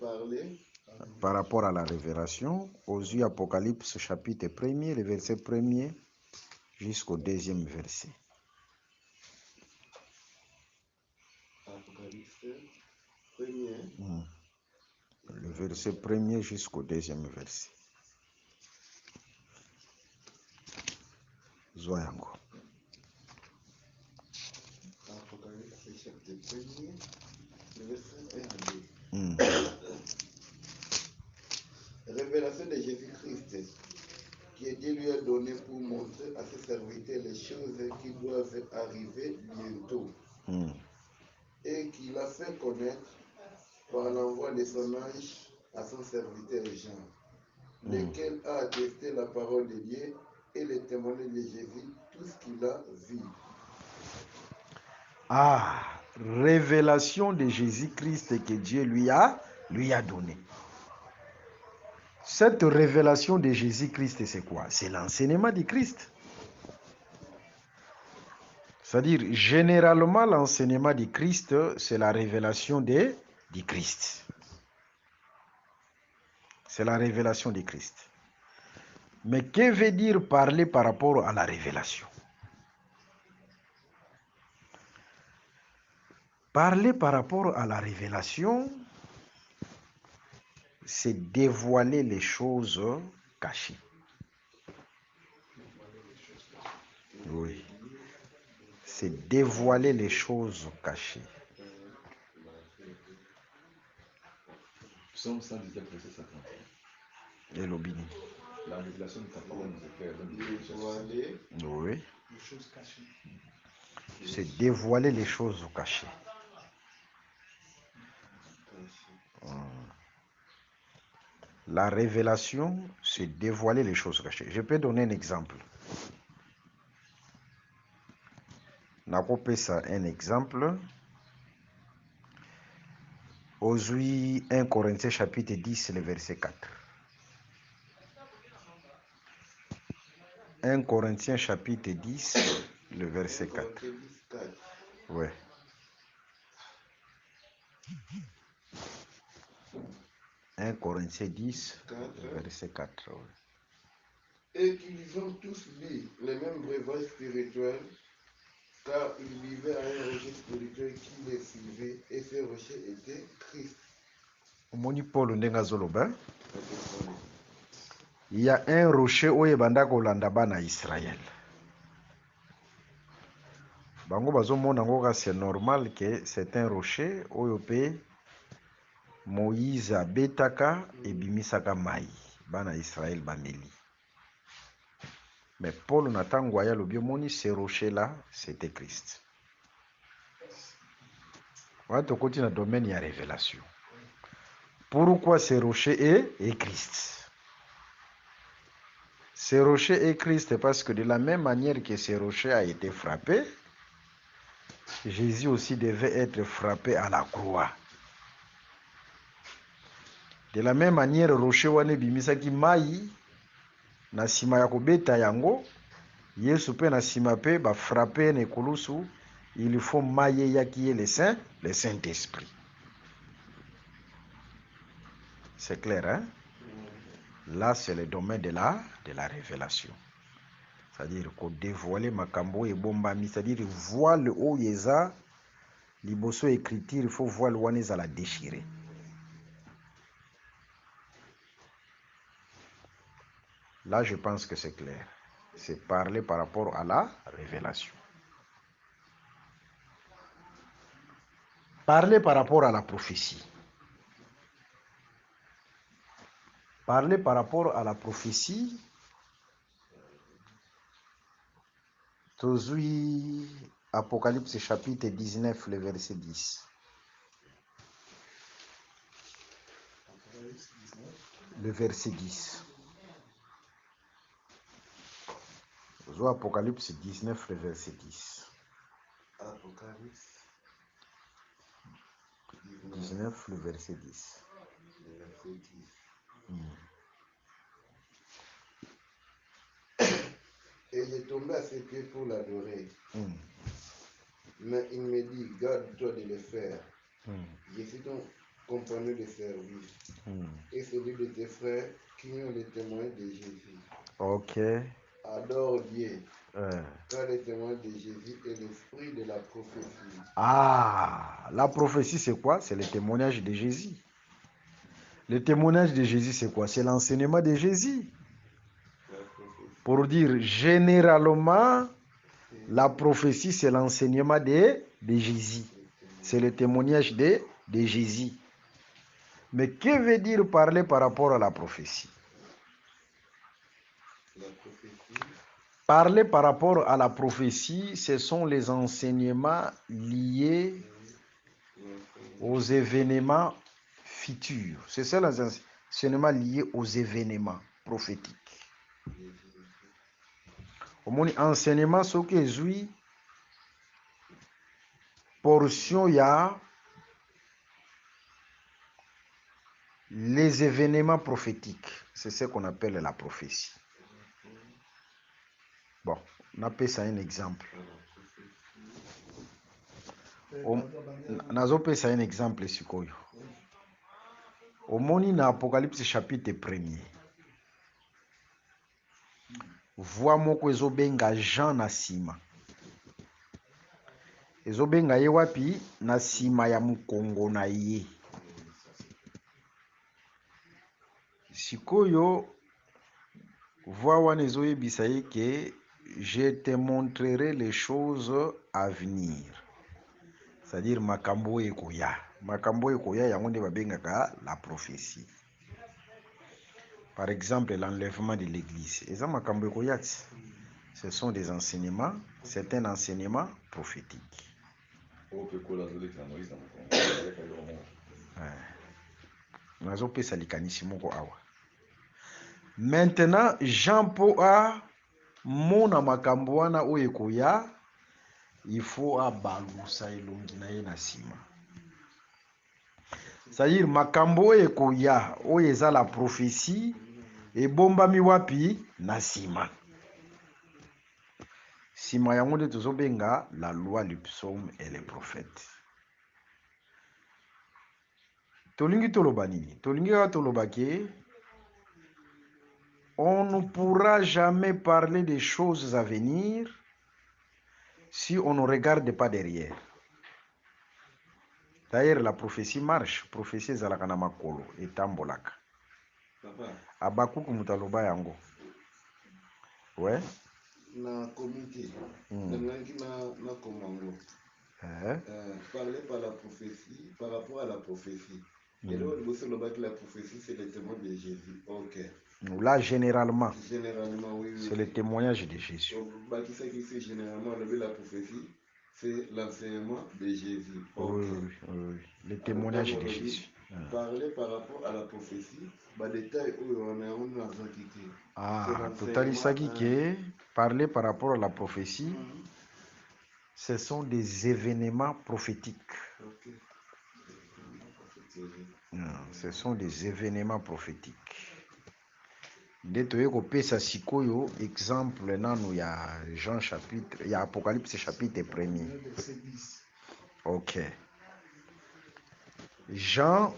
Parler Par rapport à la révélation, aux yeux Apocalypse chapitre 1er, le verset 1er jusqu'au deuxième verset. Apocalypse 1er. Le verset 1er jusqu'au deuxième verset. Zoyango. Apocalypse chapitre 1er, le verset 1 à 2. Révélation de Jésus-Christ, qui Dieu lui a donné pour montrer à ses serviteurs les choses qui doivent arriver bientôt. Et qu'il a fait connaître par l'envoi de son ange à son serviteur Jean, lequel a attesté la parole de Dieu et le témoignage de Jésus, tout tout ce qu'il a vu. Ah, révélation de Jésus-Christ que Dieu lui a donné. Cette révélation de Jésus-Christ, c'est quoi? C'est l'enseignement du Christ. C'est-à-dire, généralement, l'enseignement du Christ, c'est la révélation du Christ. C'est la révélation du Christ. Mais que veut dire parler par rapport à la révélation? Parler par rapport à la révélation, c'est dévoiler les choses cachées. Oui. C'est dévoiler les choses cachées. Psaume 117, verset 51. Et l'obéni. La révélation de ta parole nous éclaire. Dévoiler Oui. Les choses cachées. C'est dévoiler les choses cachées. La révélation, c'est dévoiler les choses cachées. Je peux donner un exemple. Nakopesa un exemple. Aujourd'hui, 1 Corinthiens chapitre 10, le verset 4. 1 Corinthiens chapitre 10, le verset 4. Ouais. « 1 Corinthiens 10, verset 4. Ouais. Et qu'ils ont tous lu les mêmes breuvages spirituels, car ils vivaient à un rocher spirituel qui les suivait, et ce rocher était Christ. Omoni Paul ndenga zoloba. Il y a un rocher oye banda kolanda bana Israël. Bango bazomona ngoka c'est normal que c'est un rocher oyo pe Moïse abetaka ebimisaka mai bana Israël bameli. Mais Paul natango aya lobi omoni ce rocher là c'était Christ. Watu koti na domaine ya révélation. Pourquoi ce rocher est Christ? Ce rocher est Christ parce que de la même manière que ce rocher a été frappé, Jésus aussi devait être frappé à la croix. De la même manière, rocher wane bimisaki mai na sima ya kobeta yango, Yesu pe na sima pe ba frappé ne kulusu, il faut mai yaki le Saint-Esprit. C'est clair, hein? Là, c'est le domaine de la révélation. C'est-à-dire qu'on dévoile makambo et bombami, c'est-à-dire voile o yeza, liboso écriture, il faut voile waneza la déchirer. Là, je pense que c'est clair. C'est parler par rapport à la révélation. Parler par rapport à la prophétie. Parler par rapport à la prophétie. Aujourd'hui, Apocalypse chapitre 19, le verset 10. Le verset 10. Aujourd'hui, Apocalypse 19, le verset 10. Apocalypse 19, le verset 10. Le verset 10. Et j'ai tombé à ses pieds pour l'adorer. Mais il me dit, garde-toi de le faire. Je suis ton compagnon de service. Et celui de tes frères qui ont les témoins de Jésus. Ok. Adore Dieu. Car les témoins de Jésus est l'esprit de la prophétie. Ah, la prophétie c'est quoi? C'est le témoignage de Jésus. Le témoignage de Jésus c'est quoi? C'est l'enseignement de Jésus. Pour dire généralement, la prophétie c'est l'enseignement de Jésus. C'est le témoignage de Jésus. Mais que veut dire parler par rapport à la prophétie? Parler par rapport à la prophétie, ce sont les enseignements liés aux événements futurs. C'est ça les enseignements liés aux événements prophétiques. omoni enseignement soki ezwi portion ya les événements prophétiques. C'est ce qu'on appelle la prophétie. Bon, on appelle ça un exemple. Nazopesa un exemple sikoyo. Omoni na Apocalypse chapitre 1er. Voix moko ezobenga Jean na sima. Ezobenga ye wapi? Na sima ya mukongo na ye. Sikoyo voix wana ezoyebisa ye ke je te montrerai les choses à venir. C'est-à-dire makambo ekoya. Makambo ekoya yango nde babengaka la prophétie. Par exemple, l'enlèvement de l'église. Eza makambo ekoya. Ce sont des enseignements, c'est un enseignement prophétique. Nazopesa likanisi moko awa. Maintenant, Jean po a mona makambo wana oyo ekoya, il faut abalusa elongi na ye na sima. C'est-à-dire makambo oyo ekoya oyo eza la prophétie ebombami wapi? Na sima. Sima yango nde tozobenga la loi, le psaume et les prophètes. Tolingi toloba nini? Tolingi toloba ke on ne pourra jamais parler des choses à venir si on ne regarde pas derrière. D'ailleurs, la prophétie marche. Prophétie ezalaka na makolo etambolaka. Abakuku mutaloba yango. Ouais. Na comité. Na komango. Parler par la prophétie, par rapport à la prophétie. Et là, la prophétie, c'est le témoin de Jésus. Ok. Là, généralement, oui. C'est le témoignage de Jésus. Généralement, la prophétie, c'est l'enseignement de Jésus. Okay. Oui. Le témoignage de Jésus. Parler par rapport à la prophétie, détail où on a quitté. Totalisaki ke parler par rapport à la prophétie, ce sont des événements prophétiques. Okay. Ce sont des événements prophétiques. Nde toye kopesa sikoyo exemple nanu ya Jean chapitre ya Apocalypse chapitre 1er. Ok. Jean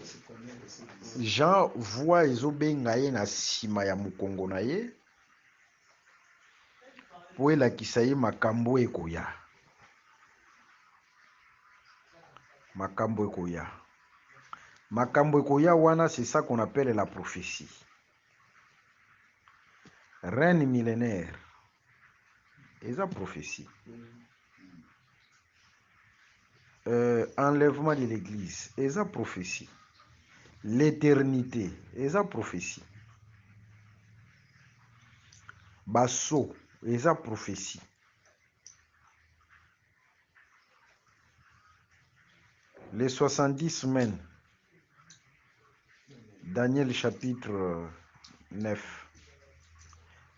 voix ezobenga ye na sima ya mukongo na ye po elakisa ye makambo ekoya. Makambo ekoya. Makambo ekoya wana, c'est ça qu'on appelle la prophétie. Règne millénaire. Eza prophétie. Enlèvement de l'église. Eza prophétie. L'éternité. Eza prophétie. Basso. Eza prophétie. Les 70 semaines. Daniel chapitre 9.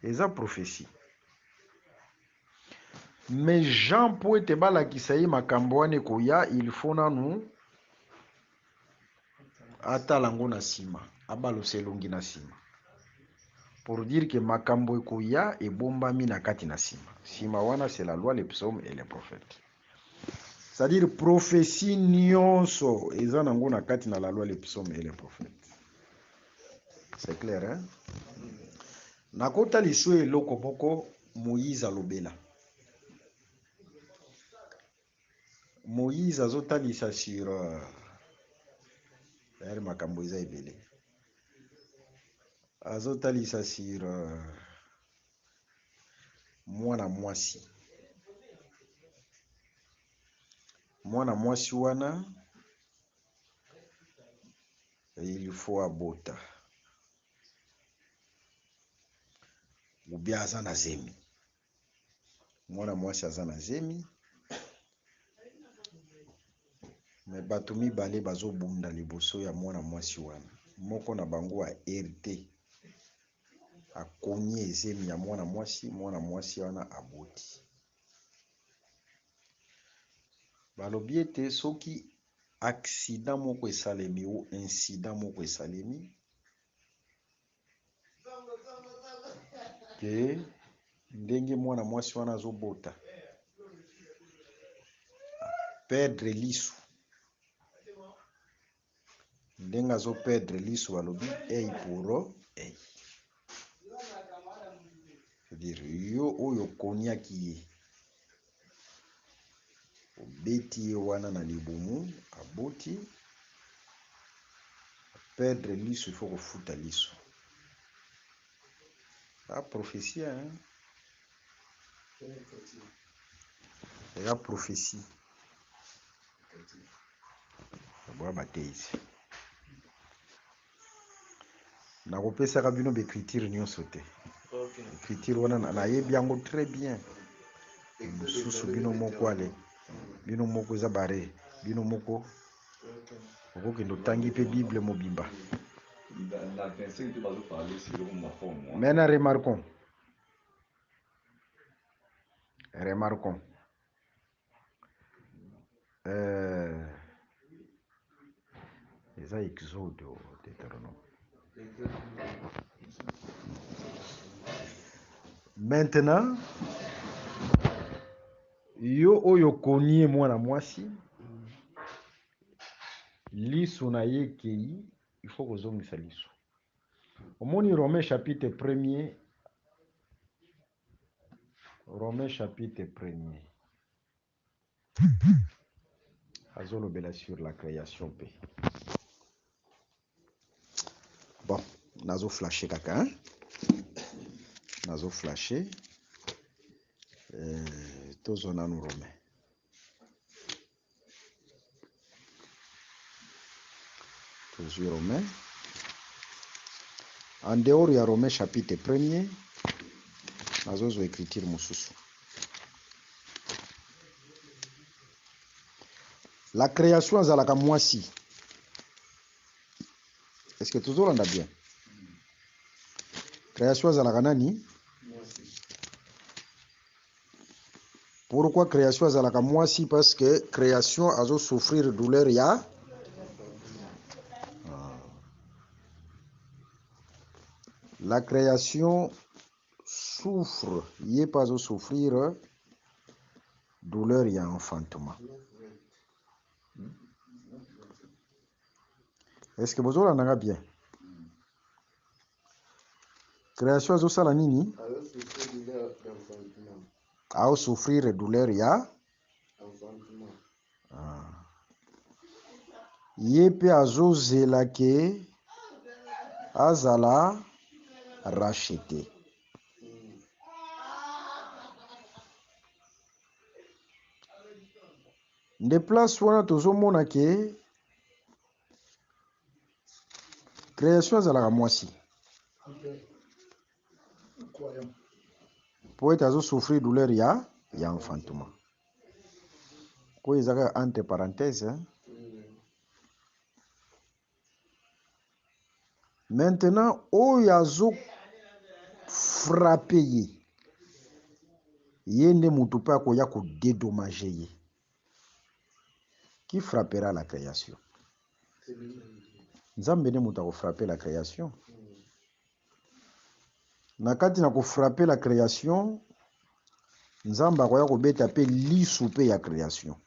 Eza prophétie. Mais Jean po ete balakisa ye makambo wana ekoya, il faut nanu atala ngo na sima, abalosa elongi na sima, pour dire que makambo ekoya ebombami na kati na sima. Sima wana c'est la loi, les psaumes et les prophètes. C'est-à-dire prophétie nyonso eza nango na kati na la loi, les psaumes et les prophètes. C'est clair, hein? Nakota liso eloko moko Moïse alobela. Moïse azotalisa sur makambo eza ebele. Azotalisa sur mwana mwasi. Mwana mwasi wana il faut abota. Ubia aza na zemi. Mwana mwasi aza na zemi. Me bato mibale bazobunda liboso ya mwana mwasi wana. Moko na bango a RT. akonie ezemi ya mwana mwasi wana aboti. Balobi ete soki accident moko esalemi ou incident moko esalemi ke ndenge mwana mwasi wana azobota perdre lisu, ndenge azoperdre lisu balobi œil pour œil. C'est-à-dire yo oyo okoniaki ye obeti ye wana na libumu aboti perdre lisu, il faut kofuta lisu. La prophétie, hein? C'est la prophétie. Boa bateizi. Nakopesaka bino becriture nyonso te. Écriture wana nayebi yango très bien. Mosusu bino moko ale. Bino moko eza bare. Bino moko okokende otangi mpe Bible mobimba. Maintenant remarquons. Eza Exode Deutéronome. Maintenant, yo oyo konie mwana mwasi lisu na ye kei, il faut kozongisa lisu. Omoni Romains chapitre 1er. Romains chapitre 1er. Azolobela sur la création paix. Bon, nazo flasher kaka, hein? Nazo flasher. Tozona nous Romains. Tozui Romains. En dehors ya Romains chapitre 1er, nazo écriture mosusu. La création azalaka mwasi. Est-ce que toujours on a bien? Création azalaka nani? Pourquoi création azalaka mwasi? Parce que création azo souffrir douleur ya. La création souffre, yé pas au souffrir douleur ya enfantement. Est-ce que vous avez bien? Création azo sala nini? A souffrir douleur ya enfantement. Yé pe azo zela ke azala racheté. De place wana tozomona ke création azalaka mwasi. Po ete azo souffrir douleur ya enfantement. Ko ezaka entre parenthèses, hein? Maintenant, oyo azo frappé ye. Ye nde mutu pe akoya ko dédommager ye. Qui frappera la création? Nzambe nde mutu ako frapper la création. Na kati na ko frapper la création, Nzambe akoya ko beta pe lisu pe ya création.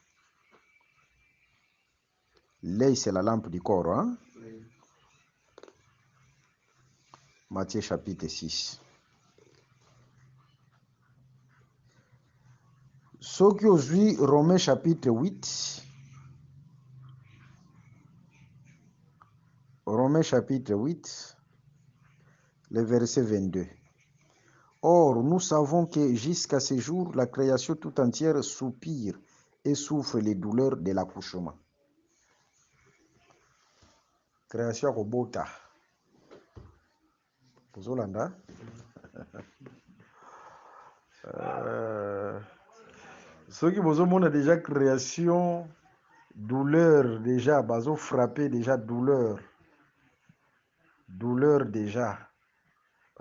L'œil c'est la lampe du corps, hein? Matthieu chapitre 6. Soki ozwi Romains chapitre 8. Romains chapitre 8, le verset 22. Or, nous savons que jusqu'à ce jour, la création tout entière soupire et souffre les douleurs de l'accouchement. Création kobota. Pozolanda. Ceux qui ont déjà création, douleur déjà, bazo frappé déjà douleur déjà.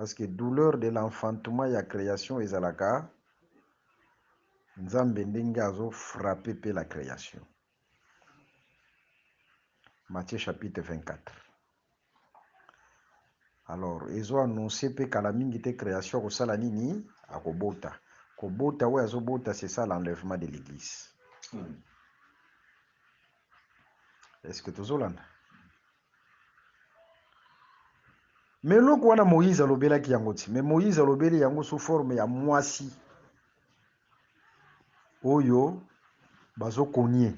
Parce que douleur de l'enfantement ya création ezalaka nzambe ndenge azo frapper pe la création. Matthieu chapitre 24. Alors, ezo annoncé pe kala mingi te création kosala nini akobota. Kobota oyo azobota c'est ça l'enlèvement de l'église. Est-ce que tozolanda? Mais eloko wana Moïse alobelaki yango ti. Mais Moïse alobeli yango sous forme ya mwasi oyo bazokonie.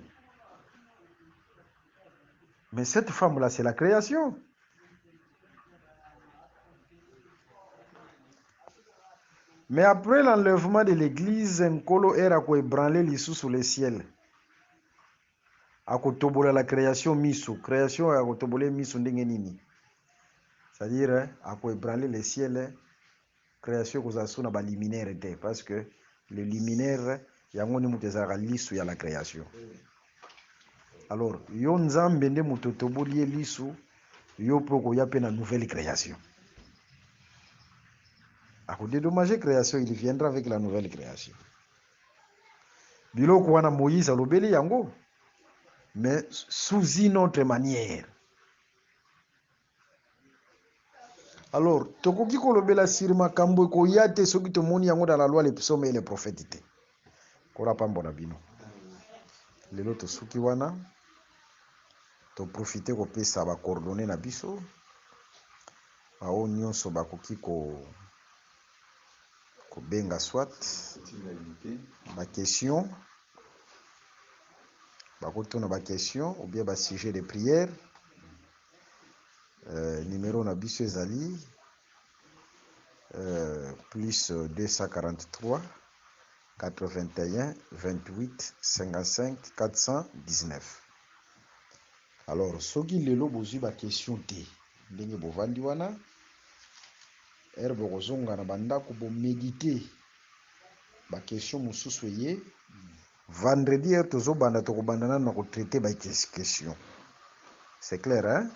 Mais cette femme-là, c'est la création. Mais après l'enlèvement de l'église, Nkolo era ko ébranler l'issue sous le ciel. Akotobola la création miso. Création akotobola miso ndenge nini. C'est-à-dire, ako ébranler le ciel, création kozasuna ba liminaire te. Parce que le liminaire, yango ni mutezaka lisu ya la création. Alors, yo nzambe nde mutotoboli lisu, yo poko ya pe na nouvelle création. A dédommager création, il viendra avec la nouvelle création. Biloko wana Moïse alobeli yango, mais sous une autre manière. Alors, tokoki kolobela sirima kambo ko yate soki tomoni yango dans la loi, les psaumes et les prophètes. Kola pambo na bino. Lelo to suki wana to profiter ko pesa ba coordonner na biso. Ba o nyonso bakoki ko benga soit ba question bakotuna ba question ou bien ba sujet de prière. Numéro na biso ezali plus 243 81 28 55 419. Alors soki lelo bozwi ba question te ndenge bovandi wana herbe kozonga na bandako bo méditer ba question mosusu ye vendredi tozo banda to kobandana na ko traiter ba question. C'est clair hein?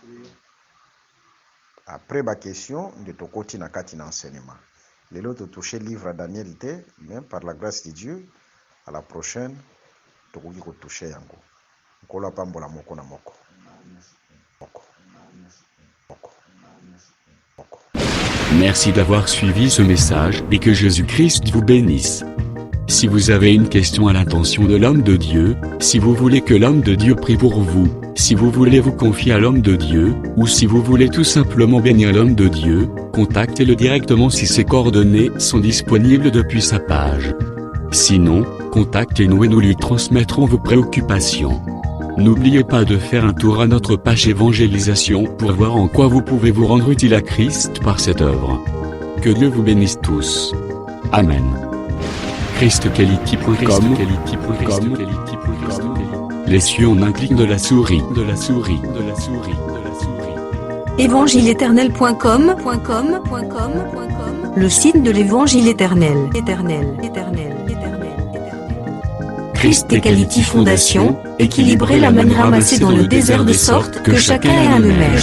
Après ba question de to koti na kati na enseignement. Lelo to toucher livre à Daniel te, mais par la grâce de Dieu à la prochaine to koki ko toucher yango. Kola pambola moko na moko. Merci d'avoir suivi ce message et que Jésus-Christ vous bénisse. Si vous avez une question à l'intention de l'homme de Dieu, si vous voulez que l'homme de Dieu prie pour vous, si vous voulez vous confier à l'homme de Dieu, ou si vous voulez tout simplement bénir l'homme de Dieu, contactez-le directement si ses coordonnées sont disponibles depuis sa page. Sinon, contactez-nous et nous lui transmettrons vos préoccupations. N'oubliez pas de faire un tour à notre page évangélisation pour voir en quoi vous pouvez vous rendre utile à Christ par cette œuvre. Que Dieu vous bénisse tous. Amen. ChristQuality.com. Les cieux en un clic de la souris. Évangile-éternel.com, le site de l'évangile éternel. Christ et Quality Fondation, équilibrer la manne ramassée dans le désert de sorte que chacun ait un numère.